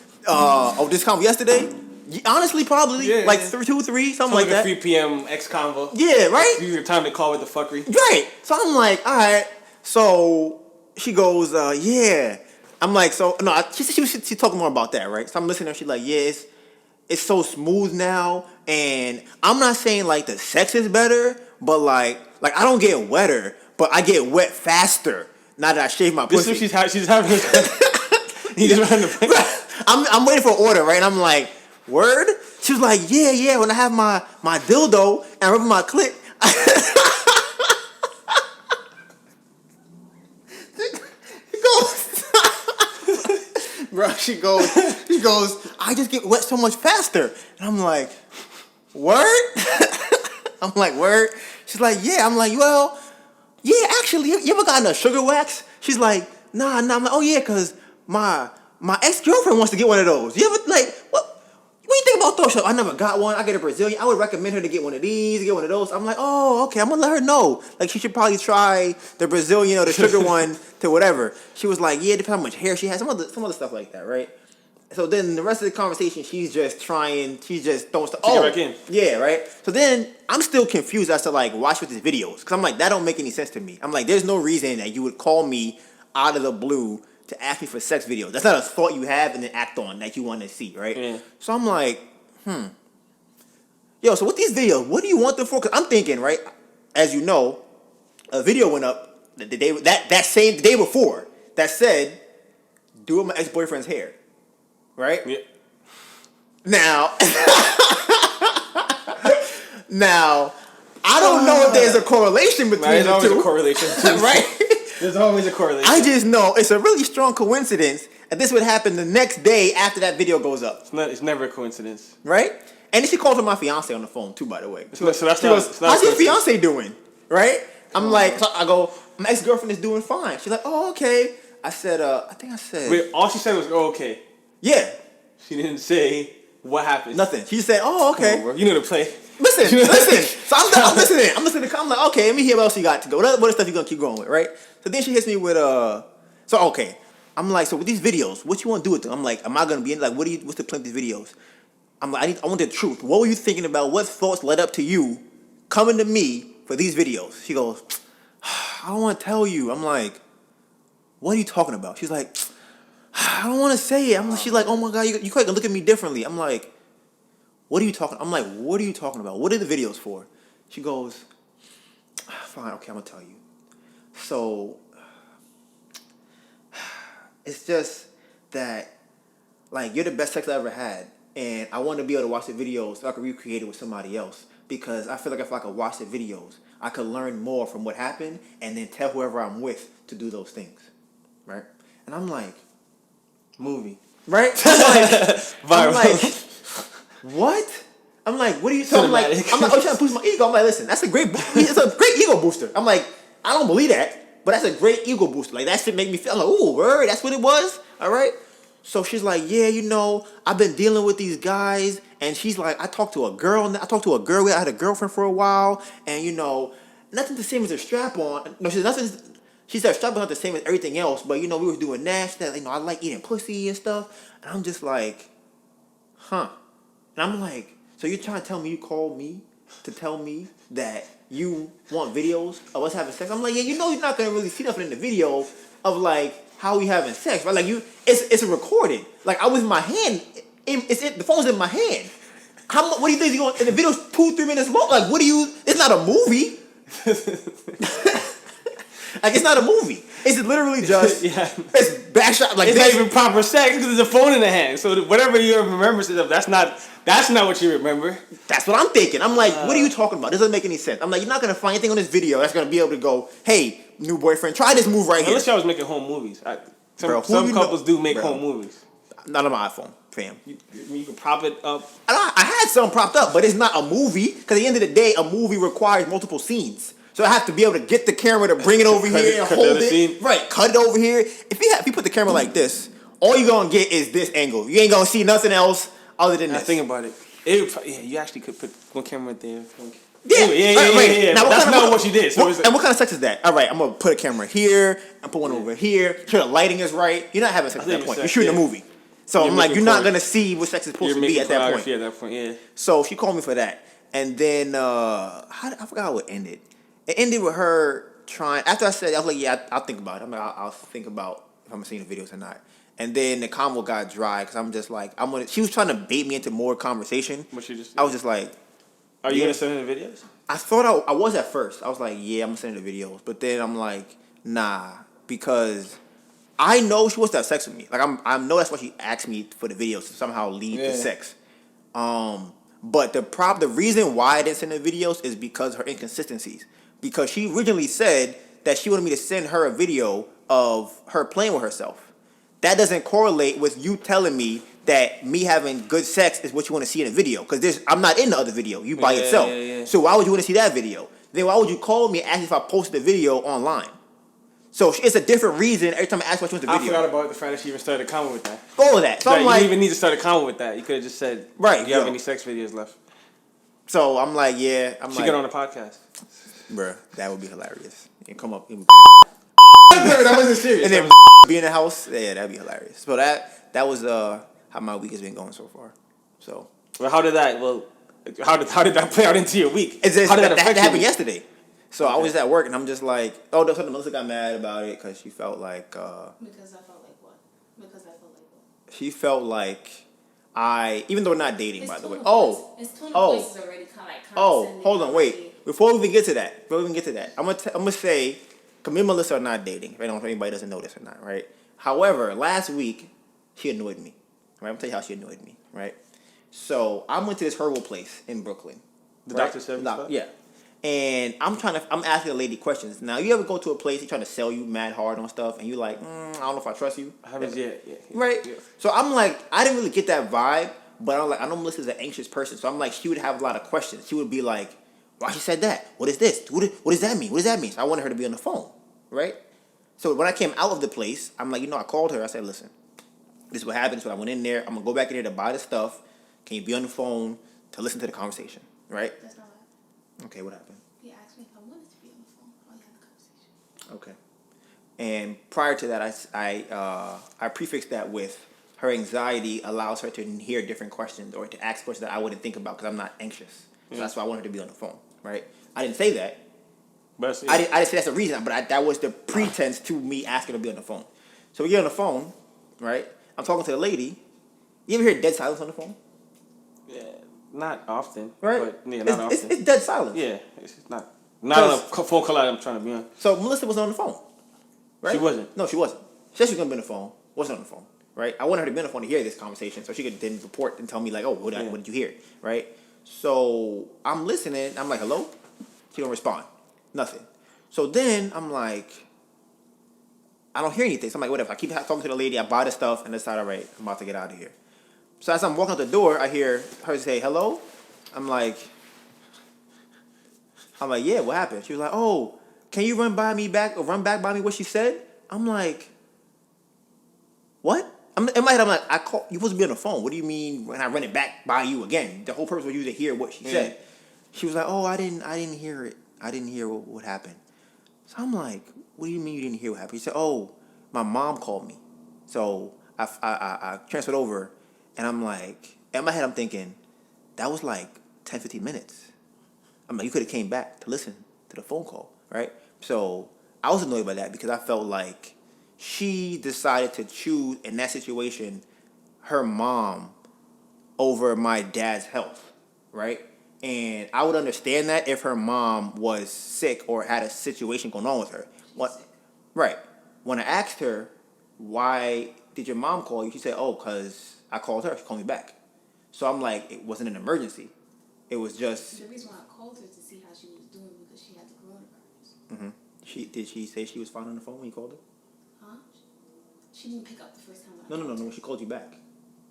This convo yesterday? Honestly, probably like 2, 3, something like that. 3 p.m. X convo. Yeah, right. Use your time to call with the fuckery. Right. So I'm like, all right. So she goes, yeah. I'm like, so no. She's talking more about that, right? So I'm listening to her. She's like, yeah, it's so smooth now, and I'm not saying like the sex is better, but like I don't get wetter, but I get wet faster now that I shave my pussy. This is what she's having. He's running the I'm waiting for an order, right? And I'm like, word? She was like, yeah. When I have my dildo and I rub my clit. Bro, she goes, I just get wet so much faster. And I'm like, word? I'm like, word? She's like, yeah. I'm like, well, yeah, actually, you ever gotten a sugar wax? She's like, nah. I'm like, oh yeah, cause my ex-girlfriend wants to get one of those. You ever like what do you think about those? I never got one. I get a Brazilian. I would recommend her to get one of these, get one of those. I'm like, oh, okay, I'm gonna let her know. Like she should probably try the Brazilian or the sugar one to whatever. She was like, yeah, depends how much hair she has, some other stuff like that, right? So then the rest of the conversation, she's just throwing stuff. Get back in. Yeah, right. So then I'm still confused as to like watch with these videos because I'm like that don't make any sense to me. I'm like, there's no reason that you would call me out of the blue to ask me for sex videos. That's not a thought you have and then act on that you want to see, right? Yeah. So I'm like, yo, so with these videos, what do you want them for? Because I'm thinking, right, as you know, a video went up the day the day before that said, do my ex-boyfriend's hair, right? Yeah. Now, I don't know if there's a correlation between there's the always two. a correlation, right? There's always a correlation. I just know it's a really strong coincidence that this would happen the next day after that video goes up. It's never a coincidence. Right? And then she called for my fiance on the phone too, by the way. So that's not how's your fiance doing? Right? I'm like, I go, my ex-girlfriend is doing fine. She's like, oh, okay. I said, Wait, all she said was, oh, okay. Yeah. She didn't say what happened. Nothing. She said, oh, okay. Come on, bro. You know to play. Listen. So I'm listening. I'm listening. I'm like, okay, let me hear what else you got to go. What other stuff you gonna keep going with, right? So then she hits me with So okay, I'm like, so with these videos, what you want to do with them? I'm like, am I gonna be in? Like, what's the plan of these videos? I'm like, I want the truth. What were you thinking about? What thoughts led up to you coming to me for these videos? She goes, I don't want to tell you. I'm like, what are you talking about? She's like, I don't want to say it. She's like, oh my God, you quite look at me differently. I'm like, what are you talking? I'm like, what are you talking about? What are the videos for? She goes, fine, okay, I'm gonna tell you. So it's just that, like, you're the best sex I ever had, and I want to be able to watch the videos so I can recreate it with somebody else, because I feel like if I could watch the videos, I could learn more from what happened and then tell whoever I'm with to do those things, right? And I'm like, movie. right? I'm like, what? I'm like, what are you talking? I'm like, oh, you're trying to boost my ego. I'm like, listen, it's a great ego booster. I'm like, I don't believe that, but that's a great ego booster. Like, that shit make me feel like, ooh, word, that's what it was. All right. So she's like, yeah, I've been dealing with these guys, and she's like, I talked to a girl. I had a girlfriend for a while, and nothing the same as a strap on. No, she's nothing. She said strap on not the same as everything else, but we were doing that. That I like eating pussy and stuff, and I'm just like, huh. And I'm like, so you're trying to tell me you called me to tell me that you want videos of us having sex? I'm like, yeah, you're not gonna really see nothing in the video of like how we having sex, right? Like it's a recording. Like I was in my hand, the phone's in my hand. What do you think you going? And the video's 2-3 minutes long. Like it's not a movie. Like it's not a movie. It's literally just it's backshot. Like it's not even proper sex because there's a phone in the hand. So whatever you remember of, that's not what you remember. That's what I'm thinking. I'm like, what are you talking about? This doesn't make any sense. I'm like, you're not gonna find anything on this video that's gonna be able to go, hey, new boyfriend, try this move right here. Unless y'all was making home movies. Some couples do make home movies. Not on my iPhone, fam. You can prop it up. I had some propped up, but it's not a movie. Because at the end of the day, a movie requires multiple scenes. So I have to be able to get the camera to bring it over here and hold it. Scene. Right, cut it over here. If you put the camera like this, all you're going to get is this angle. You ain't going to see nothing else other than this. Think about it. You actually could put one camera there. Yeah. Now, that's not what you did. So and what kind of sex is that? All right, I'm going to put a camera here and put one over here. Sure, the lighting is right. You're not having sex at that point. You're shooting a movie. So I'm like, you're not going to see what sex is supposed to be at that point. At that point, yeah. So she called me for that. And then, I forgot how it ended. It ended with her trying, after I said, I was like, yeah, I'll think about it. I'm like, I'll think about if I'm seeing the videos or not. And then the convo got dry because I'm just like, she was trying to bait me into more conversation. What she just did? I was just like, are you going to send her the videos? I thought I was at first. I was like, yeah, I'm going to send her the videos. But then I'm like, nah, because I know she wants to have sex with me. Like, I know that's why she asked me for the videos to somehow lead to sex. But the reason why I didn't send the videos is because of her inconsistencies. Because she originally said that she wanted me to send her a video of her playing with herself. That doesn't correlate with you telling me that me having good sex is what you want to see in a video. Because I'm not in the other video. You by yourself. Yeah. So why would you want to see that video? Then why would you call me and ask if I posted the video online? So it's a different reason every time I ask what you want the video. I forgot about the fact that she even started a comment with that. All of that. So you didn't even need to start a comment with that. You could have just said, right, do you have any sex videos left? So I'm like, yeah. She got on the podcast. Bruh, that would be hilarious. And come up. That wasn't serious. And then be in the house. Yeah, that'd be hilarious. So that was how my week has been going so far. So. Well, how did that play out into your week? How did that happen yesterday? So I was at work and I'm just like, oh, Melissa got mad about it because she felt like. Because I felt like what? She felt like even though we're not dating, by the way. It's tone of voice is already kind of like. Hold on, wait. Before we even get to that, I'm gonna say, because me and Melissa are not dating. I don't know if anybody doesn't know this or not, right? However, last week she annoyed me. Right, I'm gonna tell you how she annoyed me. Right, so I went to this herbal place in Brooklyn. The Dr.Sebi spot? Yeah. And I'm asking a lady questions. Now, you ever go to a place, he's trying to sell you mad hard on stuff, and you're like, I don't know if I trust you. I haven't yet. Right? Yeah. So I'm like, I didn't really get that vibe, but I'm like, I know Melissa's an anxious person, so I'm like, she would have a lot of questions. She would be like, why she said that? What is this? What does that mean? What does that mean? So I wanted her to be on the phone, right? So when I came out of the place, I'm like, I called her. I said, listen, this is what happened. So I went in there. I'm going to go back in there to buy the stuff. Can you be on the phone to listen to the conversation? right? That's not what happened. Okay, what happened? He asked me if I wanted to be on the phone while you had the conversation. Okay. And prior to that, I prefixed that with her anxiety allows her to hear different questions or to ask questions that I wouldn't think about because I'm not anxious. So that's why I wanted her to be on the phone, right? I didn't say that. But I didn't say that's the reason, but that was the pretense to me asking her to be on the phone. So we get on the phone, right? I'm talking to the lady. You ever hear dead silence on the phone? yeah, not often. Right? But yeah, not often. It's dead silence. Yeah, it's not on a phone call I'm trying to be on. So Melissa was on the phone, right? She wasn't. No, she wasn't. She said she was going to be on the phone. Wasn't on the phone, right? I wanted her to be on the phone to hear this conversation so she could then report and tell me, like, oh, what did you hear, right? So I'm listening. I'm like, hello? She don't respond. Nothing. So then I'm like, I don't hear anything. So I'm like, whatever. I keep talking to the lady. I buy the stuff and decide, all right, I'm about to get out of here. So as I'm walking out the door, I hear her say, hello? I'm like, yeah, what happened? She was like, oh, can you run back by me what she said? I'm like, what? In my head, I'm like, you're supposed to be on the phone. What do you mean when I run it back by you again? The whole purpose was you to hear what she said. She was like, oh, I didn't hear it. I didn't hear what happened. So I'm like, what do you mean you didn't hear what happened? She said, oh, my mom called me. So I transferred over, and I'm like, in my head, I'm thinking, that was like 10, 15 minutes. I'm like, you could have came back to listen to the phone call, right? So I was annoyed by that because I felt like she decided to choose, in that situation, her mom over my dad's health, right? And I would understand that if her mom was sick or had a situation going on with her. What? Right. When I asked her, why did your mom call you? She said, oh, because I called her. She called me back. So I'm like, it wasn't an emergency. It was just... The reason why I called her to see how she was doing because she had the coronavirus. Mm-hmm. Did she say she was fine on the phone when you called her? Huh? She didn't pick up the first time when I No. called her. When she called you back.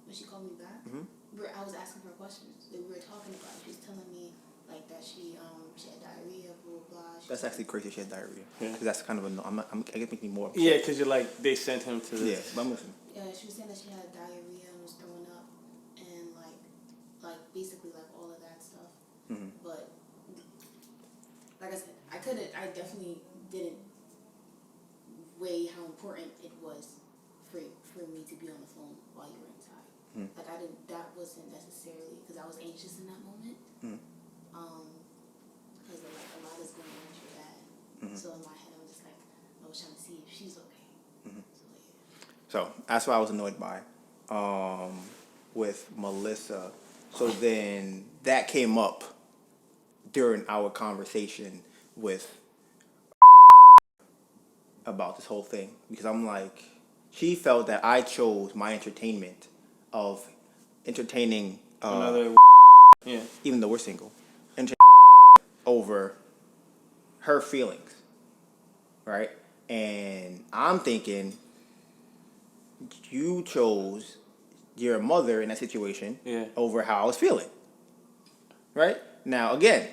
When she called me back? Mm-hmm. I was asking her questions that we were talking about. She was telling me like that she had diarrhea, blah blah blah. That's actually crazy. She had diarrhea. Yeah. Because that's kind of I get me more upset. Yeah, because you're like, they sent him to this. Yeah, but I'm listening. Yeah, she was saying that she had diarrhea and was throwing up and like basically like all of that stuff. Mm-hmm. But like I said, I definitely didn't weigh how important it was for me to be on the phone while you were inside. Mm-hmm. Like that wasn't necessarily because I was anxious in that moment. Mm-hmm. Because like a lot is going on with your dad. Mm-hmm. So in my head, I was just like, I was trying to see if she's okay. Mm-hmm. So yeah. So that's what I was annoyed by with Melissa. So then that came up during our conversation with about this whole thing because I'm like, she felt that I chose my entertainment of entertaining Another yeah. even though we're single, over her feelings, right? And I'm thinking you chose your mother in that situation over how I was feeling, right? Now, again,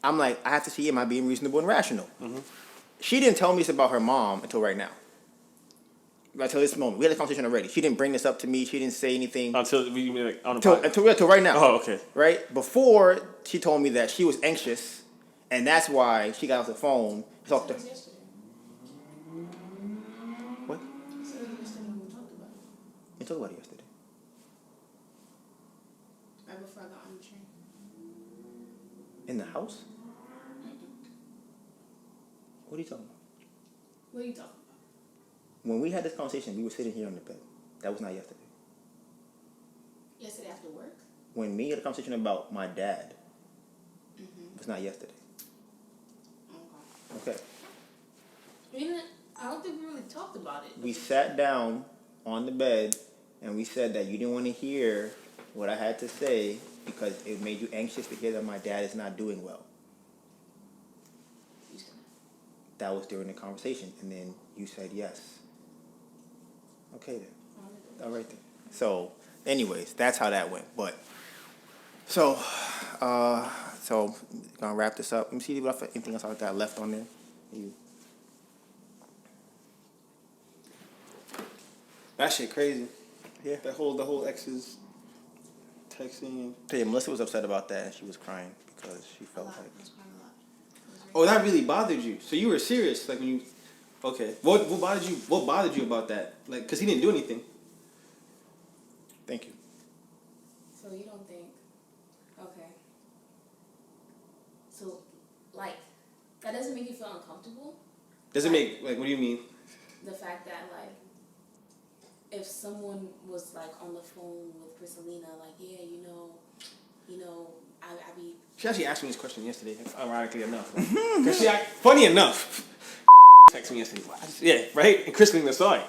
I'm like, I have to see, am I being reasonable and rational? Mm-hmm. She didn't tell me this about her mom until right now. Until this moment. We had a conversation already. She didn't bring this up to me. She didn't say anything. Until we like on the until right now. Oh, okay. Right? Before, she told me that she was anxious, and that's why she got off the phone and talked to her. Yesterday. What? So yesterday when we talked about it. We talked about it yesterday. Right before I got on the train. In the house? What are you talking about? What are you talking about? When we had this conversation, we were sitting here on the bed. That was not yesterday. Yesterday after work? When me had a conversation about my dad, it was not yesterday. Okay. I don't think we really talked about it. We sat down on the bed and we said that you didn't want to hear what I had to say because it made you anxious to hear that my dad is not doing well. You said that. That was during the conversation, and then you said yes. Okay then. All right then. So, anyways, that's how that went. But so gonna wrap this up. Let me see if anything else I got left on there. That shit crazy. Yeah. The whole ex's texting. Yeah, Melissa was upset about that, and she was crying because she A felt lot. like. It was quite a lot. It was Oh, that really bothered you. So you were serious, like when you. Okay. What bothered you? What bothered you about that? Like, cause he didn't do anything. Thank you. So you don't think, okay. So, like, that doesn't make you feel uncomfortable? Does it make like? What do you mean? The fact that, like, if someone was, like, on the phone with Priscillina, like, yeah, I be... She actually asked me this question yesterday, ironically enough. Cause funny enough, texted me yesterday. Yeah, right. And Christina saw it,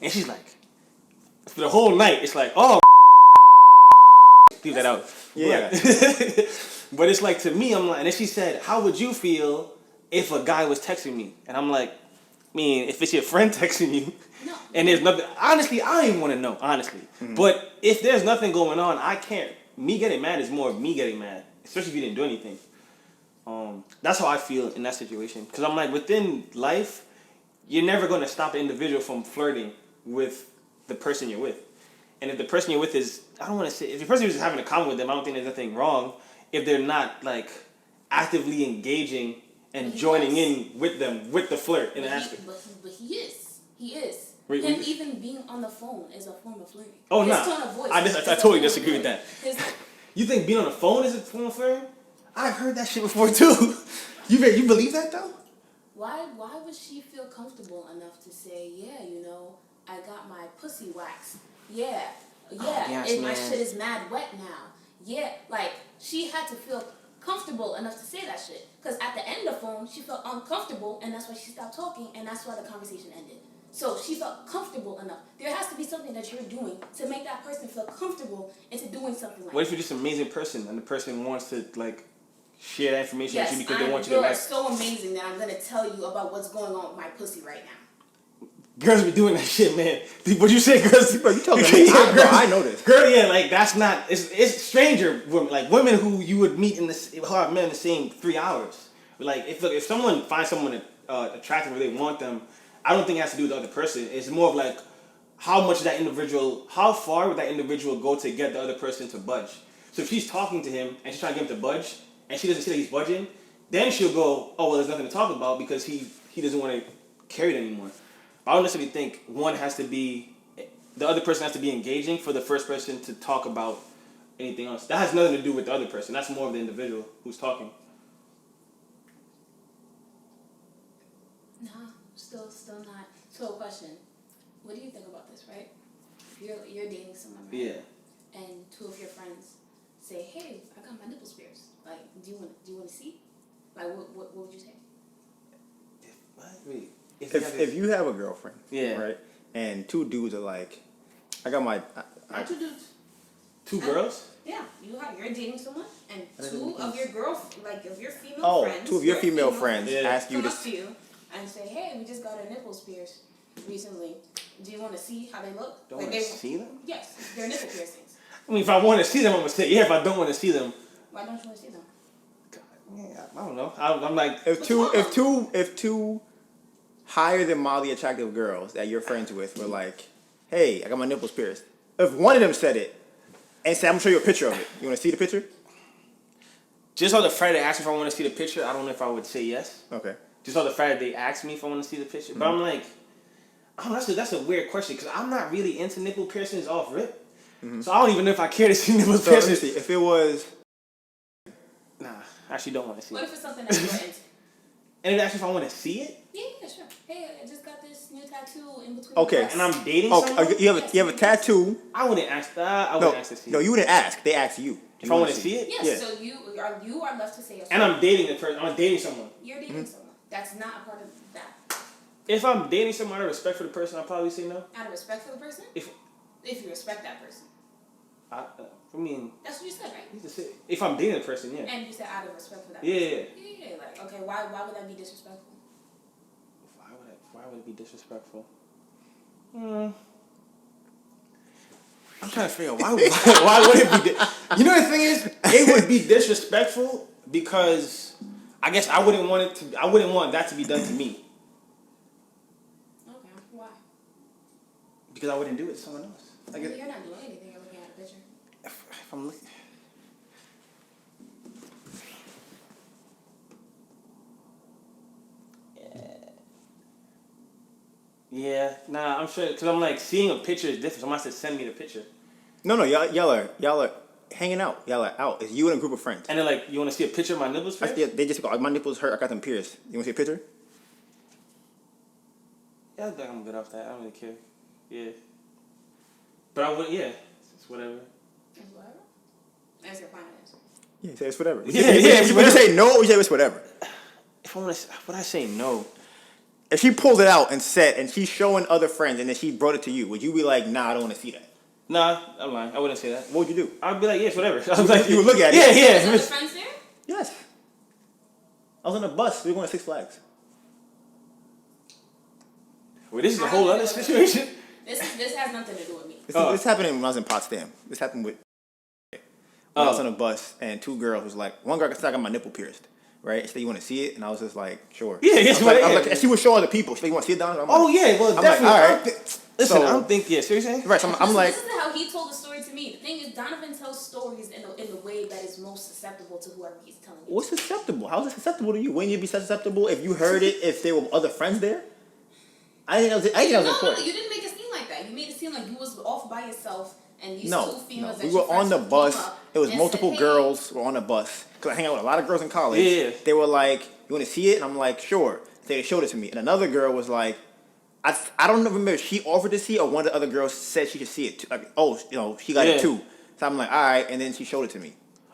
and she's like, for the whole night, it's like, oh, leave that out. Yeah. But it's like, to me, I'm like, and then she said, how would you feel if a guy was texting me? And I'm like, I mean, if it's your friend texting you, No. and there's nothing, honestly, I don't even want to know, honestly. Mm-hmm. But if there's nothing going on, I can't, me getting mad is more of me getting mad, especially if you didn't do anything. That's how I feel in that situation. Because I'm like, within life, you're never going to stop an individual from flirting with the person you're with. And if the person you're with is, I don't want to say, if the person is just having a comment with them, I don't think there's nothing wrong. If they're not, like, actively engaging and But he joining was. in with them, with the flirt in the aspect. But he is. He is. Wait, Him wait. even being on the phone is a form of flirting. Oh, His nah. tone of voice I is a totally form of disagree with flirting. that. His, You think being on the phone is a form of flirting? I've heard that shit before too. You believe that though? why would she feel comfortable enough to say, yeah, I got my pussy waxed. Yeah, yes, and my man. shit is mad wet now. Yeah, like, she had to feel comfortable enough to say that shit. Because at the end of the phone, she felt uncomfortable, and that's why she stopped talking, and that's why the conversation ended. So she felt comfortable enough. There has to be something that you're doing to make that person feel comfortable into doing something like What if that. you're just an amazing person and the person wants to like share that information with you Yes, because they want you to you are like so amazing that I'm going to tell you about what's going on with my pussy right now. girls be doing that shit, man. What you say, girls? Bro, you talking to me? I know this. Girl, yeah, like that's not. It's stranger women, like women who you would meet in this who have met in the same 3 hours. But like if someone finds someone attractive or they want them, I don't think it has to do with the other person. It's more of like how far would that individual go to get the other person to budge. So if she's talking to him and she's trying to get him to budge and she doesn't see that he's budging, then she'll go, oh well, there's nothing to talk about because he doesn't want to carry it anymore. I don't necessarily think the other person has to be engaging for the first person to talk about anything else. That has nothing to do with the other person. That's more of the individual who's talking. Nah, still not. So, question: what do you think about this? Right? If you're dating someone, right? Yeah. And two of your friends say, "Hey, I got my nipples pierced. Like, do you want to see?" Like, what would you say? Wait. If you have a girlfriend, Yeah. right, and two dudes are like, I got my, Not two dudes. Two girls? Yeah, you're dating someone, and two of your of your female oh, friends. two of your female friends Yeah. ask you come to. up to you and say, "Hey, we just got our nipples pierced recently. Do you want to see how they look?" Don't want to see them? Yes, they're nipple piercings. I mean, if I want to see them, I'm going to say yeah. If I don't want to see them, Why don't you want to see them? yeah, I don't know. I'm like, If two higher than Molly attractive girls that you're friends with were like, hey, I got my nipples pierced. If one of them said it and said, I'm gonna show you a picture of it. You wanna see the picture? just on the fact they asked me if I want to see the picture, I don't know if I would say yes. Okay. Just on the fact that they asked me if I want to see the picture. But I'm like, oh, that's a weird question because I'm not really into nipple piercings off rip. So I don't even know if I care to see nipple So let me piercings. see. If it was Nah, I actually don't want to see What it. if it's something that you're into? And if actually if I want to see it, Yeah, sure. Hey, I just got this new tattoo in between. Okay. my breasts. and I'm dating oh, someone, you have a tattoo. I wouldn't ask that. I No, wouldn't ask to see no, it. you wouldn't ask. They asked you. If I want to see it, Yes, Yeah. so you are left to say yes. and I'm dating the person, I'm dating someone. You're dating someone. That's not a part of that. If I'm dating someone out of respect for the person, I'll probably say no. Out of respect for the person? If you respect that person. I mean, That's what you said, right? you just say, if I'm dating the person, yeah. And you said out of respect for that Yeah, person. yeah. Yeah, like, okay, why would that be disrespectful? Why would it be disrespectful? I'm trying to figure out why would it be? You know the thing is, it would be disrespectful because I guess I wouldn't want that to be done to me Okay, why? because I wouldn't do it to someone else. I guess, You're not doing anything. You're looking at a picture. If I'm looking. Yeah, nah, I'm sure, because I'm like, seeing a picture is different. Someone has to send me the picture. No, y'all are hanging out. Y'all are out. It's you and a group of friends. And then, like, you want to see a picture of my nipples first? Yeah, they just go, my nipples hurt. I got them pierced. You want to see a picture? Yeah, I think I'm good off that. I don't really care. Yeah. But I would, yeah. It's whatever. It's whatever? That's your final answer. Yeah, say it's whatever. Yeah, it's You whatever. say no or you say it's whatever. If I want to, would I say no? If she pulled it out and said, and she's showing other friends, and then she brought it to you, would you be like, nah, I don't want to see that? Nah, I'm lying. I wouldn't say that. What would you do? I'd be like, yes, whatever. I was like, You would look at it? Yeah. Was the friends there? Yes. I was on a bus. We were going to Six Flags. Wait, this is a whole other situation? This has nothing to do with me. This happened when I was in Potsdam. This happened when I was on a bus, and two girls was like, one girl said I got my nipple pierced. Right? She said, you want to see it? And I was just like, sure. Yeah, yes, I was like, and she was showing other people. She said, you want to see it, Don? Yeah, well, I'm definitely. like, all right. Listen, So- I'm thinking, yeah, seriously? Right, so I'm like, This is how he told the story to me. The thing is, Donivan tells stories in the way that is most susceptible to whoever he's telling it. what's susceptible? How is it susceptible to you? Wouldn't you be susceptible if you heard it, if there were other friends there? I think that was important. No, you didn't make it seem like that. You made it seem like you was off by yourself and these two No, females that we your were on friends the came bus. up It was and multiple said, hey, girls were on the bus. Because I hang out with a lot of girls in college. Yeah. They were like, you want to see it? And I'm like, sure. They showed it to me. And another girl was like, I don't remember if she offered to see it or one of the other girls said she could see it too. Like, she got it too. So I'm like, all right. And then she showed it to me.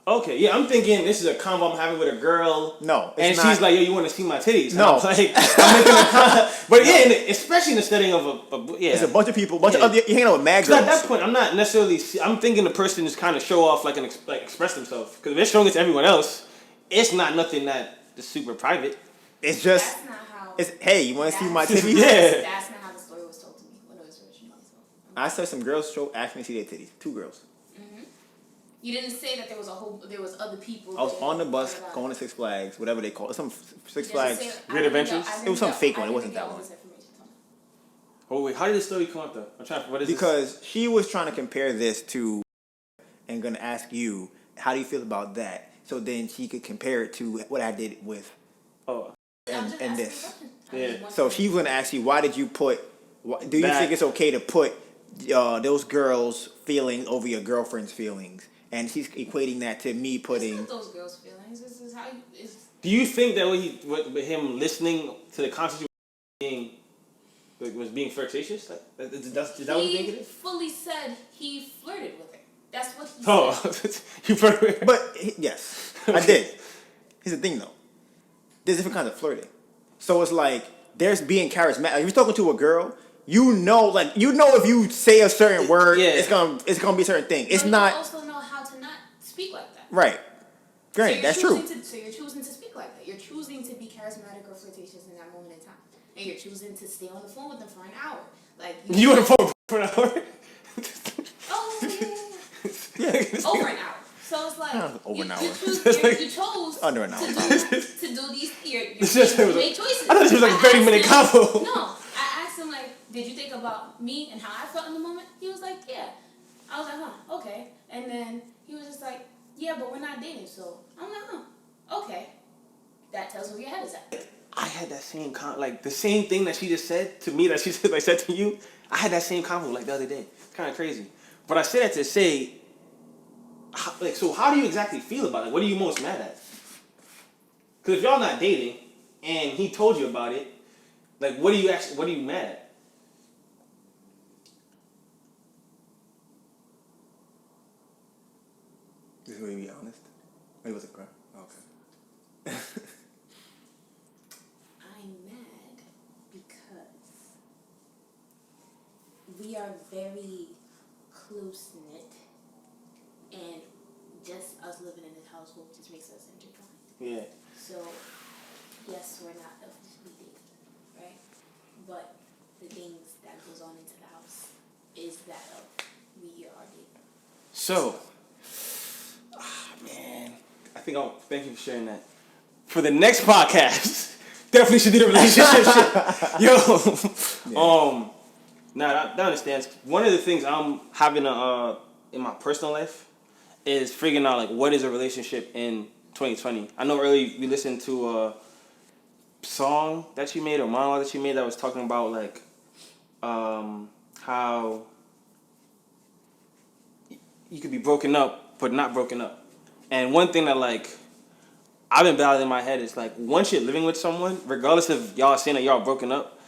Okay, yeah, I'm thinking this is a convo I'm having with a girl. No, and it's she's not. like, yo, you want to see my titties? And No. I'm like, I'm making a convo. But yeah, especially in the setting of yeah. It's a bunch of people, of other, you hang out with mad At girls. that point, I'm not necessarily. I'm thinking the person is kind of show off, like express themselves. Because if they're showing it to everyone else, it's not nothing that is super private. It's just, That's not how. hey, you want to see my titties? Yeah. That's not how the story was told to me when it was originally told. I saw some girls asked me to see their titties. Two girls. You didn't say that there was other people. I was there. on the bus going to Six Flags, whatever they call it. Some Six Flags. Great Adventures? It was some fake one. It wasn't that one. Oh wait, how did this story come up though? I'm trying. What is Because she was trying to compare this to, and gonna ask you, how do you feel about that? So then she could compare it to what I did with, this? Oh, and this. Yeah. So she was gonna ask you, why did you put? Do you That. think it's okay to put those girls' feelings over your girlfriend's feelings? And she's equating that to me putting. It's not those girls' feelings. This is how you. Do you think that with him listening to the conversation was being flirtatious? Like, is that what you think it He is? fully said he flirted with her. That's what he Oh, said. you flirted. But yes, I did. Here's the thing though. There's different kinds of flirting. So it's like there's being charismatic. Like, if you're talking to a girl, you know if you say a certain word, Yeah. it's gonna be a certain thing. It's But not you also know how to not speak like that. right. Great, that's true. So you're choosing to speak like that. You're choosing to be charismatic or flirtatious in that moment in time, and you're choosing to stay on the phone with them for an hour. Like You on the phone for an hour? Oh Yeah. over an hour. So it's like Over an hour. You chose Under an hour. to do these. You made choices. I thought this was like a 30-minute combo. No, I asked him like, did you think about me and how I felt in the moment? He was like, yeah. I was like, huh, okay. And then he was just like, yeah, but we're not dating, so I'm like, huh, okay. That tells me where your head is at. I had that same the same thing that she just said to me that she said to you. I had that same convo like the other day. It's kind of crazy, but I said that to say, so how do you exactly feel about it? What are you most mad at? Because if y'all not dating and he told you about it, like what are you mad at? This is where you be honest. Wait, was it cry? Okay. I'm mad because we are very close knit, and just us living in this household just makes us intertwined. Yeah. So, yes, we're not officially dating, right? But the things that goes on into the house is that of we are dating. So, man, thank you for sharing that. For the next podcast, definitely should do the relationship shit. Yo, Yeah. Nah, that understands. One of the things I'm having in my personal life, is figuring out like what is a relationship in 2020. I know earlier we listened to a song that you made or monologue that you made that was talking about like how you could be broken up but not broken up. And one thing that like I've been battling in my head is like once you're living with someone, regardless of y'all saying that y'all broken up,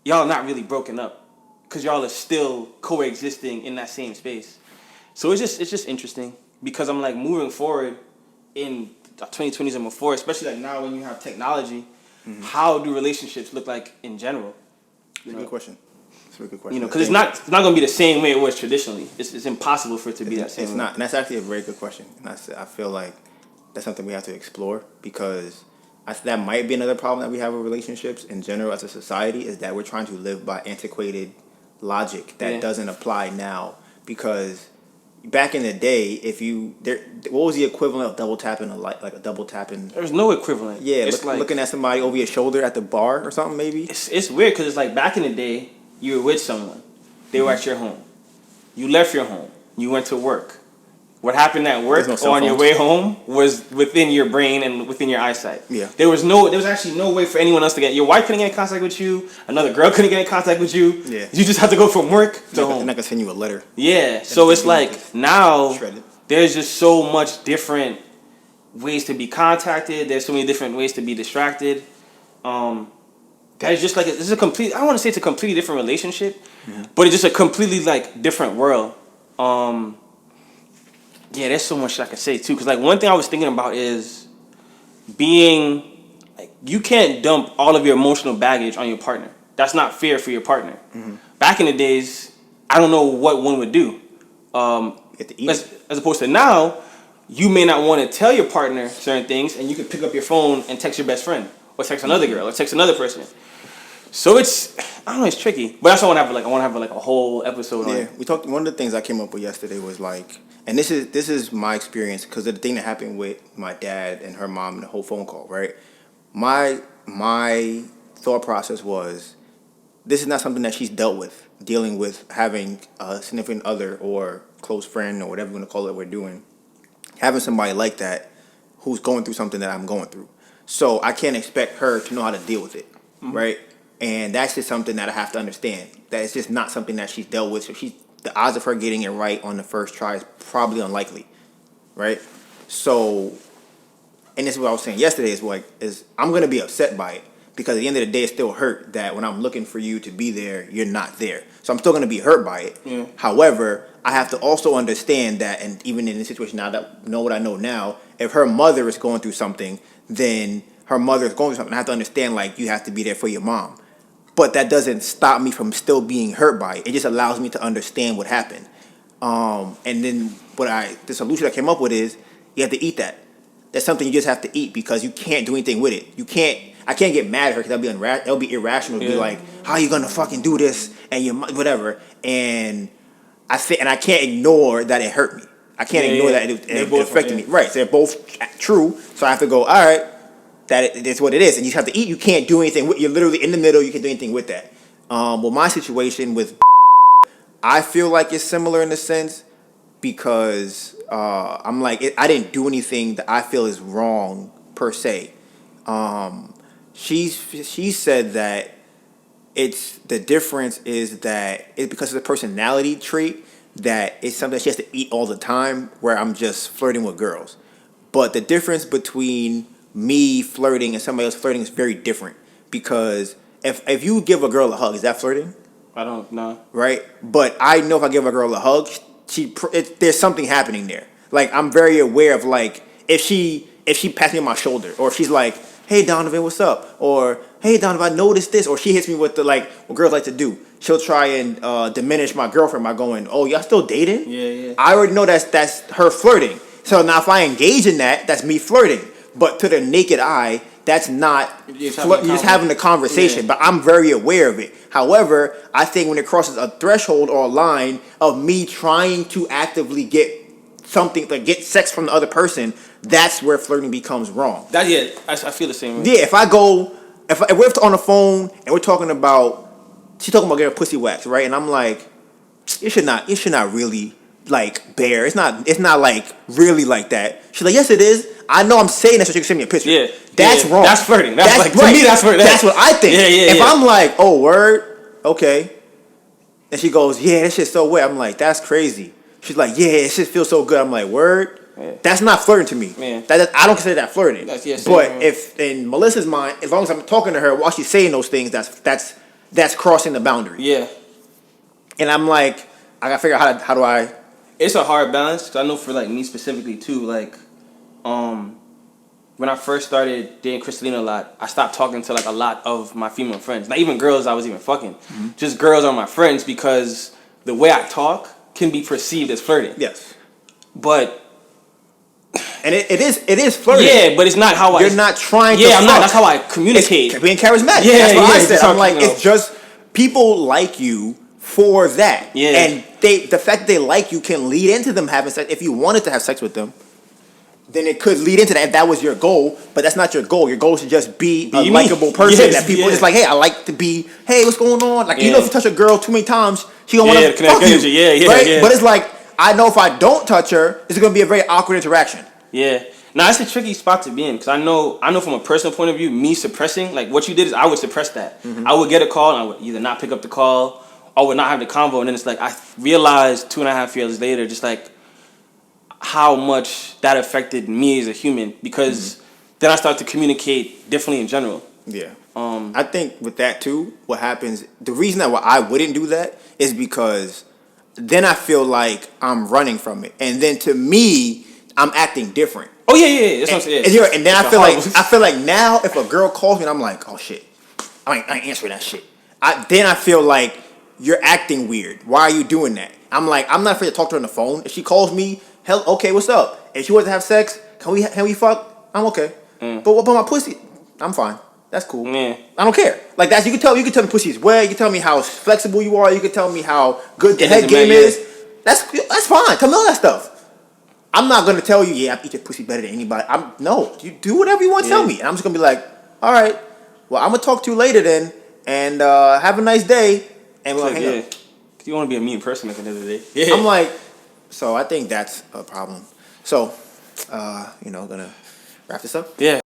y'all not really broken up because y'all are still coexisting in that same space. So it's just interesting because I'm like moving forward in the 2020s and before, especially like now when you have technology, how do relationships look like in general? That's a good question. That's a good question. You know, because it's not going to be the same way it was traditionally. It's impossible for it to be that same way. It's not, and that's actually a very good question. And I feel like that's something we have to explore because that might be another problem that we have with relationships in general as a society is that we're trying to live by antiquated logic that doesn't apply now because back in the day, what was the equivalent of double tapping like a double tapping? There's no equivalent. Yeah, it's like looking at somebody over your shoulder at the bar or something maybe. It's weird because it's like back in the day, you were with someone, they were at your home, you left your home, you went to work. What happened at work or on your way home was within your brain and within your eyesight. Yeah. There was actually no way for anyone else to your wife couldn't get in contact with you, another girl couldn't get in contact with you. Yeah. You just have to go from work to home. And I can send you a letter. Yeah. So it's like now shredded. There's just so much different ways to be contacted. There's so many different ways to be distracted. That's just like I don't want to say it's a completely different relationship, but it's just a completely like different world. Yeah, there's so much I can say too. Cause like one thing I was thinking about is being like you can't dump all of your emotional baggage on your partner. That's not fair for your partner. Back in the days, I don't know what one would do. As opposed to now, you may not want to tell your partner certain things, and you can pick up your phone and text your best friend, or text another girl, or text another person. So it's tricky. But that's what I want to have like a whole episode on. Yeah, we talked. One of the things I came up with yesterday was like, and this is my experience because of the thing that happened with my dad and her mom and the whole phone call. Right, my thought process was, this is not something that she's dealing with having a significant other or close friend or whatever you want to call it. We're doing having somebody like that who's going through something that I'm going through. So I can't expect her to know how to deal with it, right? And that's just something that I have to understand. That it's just not something that she's dealt with. So the odds of her getting it right on the first try is probably unlikely, right? So, and this is what I was saying yesterday is I'm gonna be upset by it because at the end of the day, it still hurt that when I'm looking for you to be there, you're not there. So I'm still gonna be hurt by it. Yeah. However, I have to also understand that, and even in this situation now that I know what I know now, if her mother is going through something, then her mother is going through something. I have to understand like you have to be there for your mom. But that doesn't stop me from still being hurt by it. It just allows me to understand what happened. And then the solution I came up with is you have to eat that. That's something you just have to eat because you can't do anything with it. I can't get mad at her because that'll be irrational to be like, how are you gonna fucking do this and you whatever. And I can't ignore that it hurt me. I can't ignore that it affected me. Right, so they're both true. So I have to go, all right. It's what it is, and you have to eat. You can't do anything. You're literally in the middle. You can't do anything with that. Well, my situation with, I feel like it's similar in a sense because I'm like I didn't do anything that I feel is wrong per se. She said that the difference is that it's because of the personality trait that it's something that she has to eat all the time. Where I'm just flirting with girls, but the difference between me flirting and somebody else flirting is very different because if you give a girl a hug, is that flirting? I don't know. Right? But I know if I give a girl a hug, there's something happening there. Like I'm very aware of like if she pats me on my shoulder or if she's like, hey Donivan, what's up? Or hey Donivan, I noticed this, or she hits me with the like what girls like to do. She'll try and diminish my girlfriend by going, oh, y'all still dating? Yeah. I already know that's her flirting. So now if I engage in that, that's me flirting. But to the naked eye, that's not. You're just having a conversation. Yeah. But I'm very aware of it. However, I think when it crosses a threshold or a line of me trying to actively get something, like get sex from the other person, that's where flirting becomes wrong. I feel the same way. Yeah, if we're on the phone and we're talking about, she's talking about getting pussy wax, right? And I'm like, you should not really like bare. It's not like really like that. She's like, yes, it is. I know I'm saying that so she can send me a picture. Yeah. That's wrong. That's flirting. That's like, right. to me, that's flirting. That's what I think. Yeah. If I'm like, oh, word, okay. And she goes, yeah, that shit's so wet. I'm like, that's crazy. She's like, yeah, it shit feels so good. I'm like, word? Yeah. That's not flirting to me. Man. I don't consider that flirting. That's, yeah, but if in Melissa's mind, as long as I'm talking to her while she's saying those things, that's crossing the boundary. Yeah. And I'm like, I gotta figure out how do I. It's a hard balance because I know for like me specifically too, like, when I first started dating Kristalina a lot, I stopped talking to like a lot of my female friends. Not even girls I was even fucking. Mm-hmm. Just girls are my friends because the way I talk can be perceived as flirting. Yes. But and it is flirting. Yeah, but it's not how You're not trying to I'm not. That's how I communicate. It's being charismatic. Yeah, that's what I said. I'm like, you know. it's just people like you for that. Yeah. And the fact that they like you can lead into them having sex. If you wanted to have sex with them, then it could lead into that if that was your goal, but that's not your goal. Your goal is to just be a likable person that people just like, hey, I like to be, hey, what's going on? Like, you know, if you touch a girl too many times, she gonna want to fuck you. Right? But it's like, I know if I don't touch her, it's gonna be a very awkward interaction. Yeah. Now, it's a tricky spot to be in because I know from a personal point of view, me suppressing, like what you did is I would suppress that. Mm-hmm. I would get a call and I would either not pick up the call or would not have the convo. And then it's like, I realized 2.5 years later, just like, how much that affected me as a human because then I start to communicate differently in general. Yeah. I think with that too, what happens, the reason that I wouldn't do that is because then I feel like I'm running from it. And then to me, I'm acting different. Oh yeah. That's what I'm saying. And then I feel like now if a girl calls me and I'm like, oh shit, I ain't answering that shit. Then I feel like you're acting weird. Why are you doing that? I'm like, I'm not afraid to talk to her on the phone. If she calls me, hell, okay, what's up? If she wants to have sex, can we fuck? I'm okay. But what about my pussy? I'm fine. That's cool. I don't care. Like you can tell me pussy is wet. You can tell me how flexible you are. You can tell me how good the head game is. That's fine. Tell me all that stuff. I'm not gonna tell you, yeah, I eat your pussy better than anybody. No, you do whatever you want to tell me, and I'm just gonna be like, all right, well, I'm gonna talk to you later then, and have a nice day, and we'll hang up. You want to be a mean person at the end of the day. Yeah. I'm like, so I think that's a problem. So, gonna wrap this up. Yeah.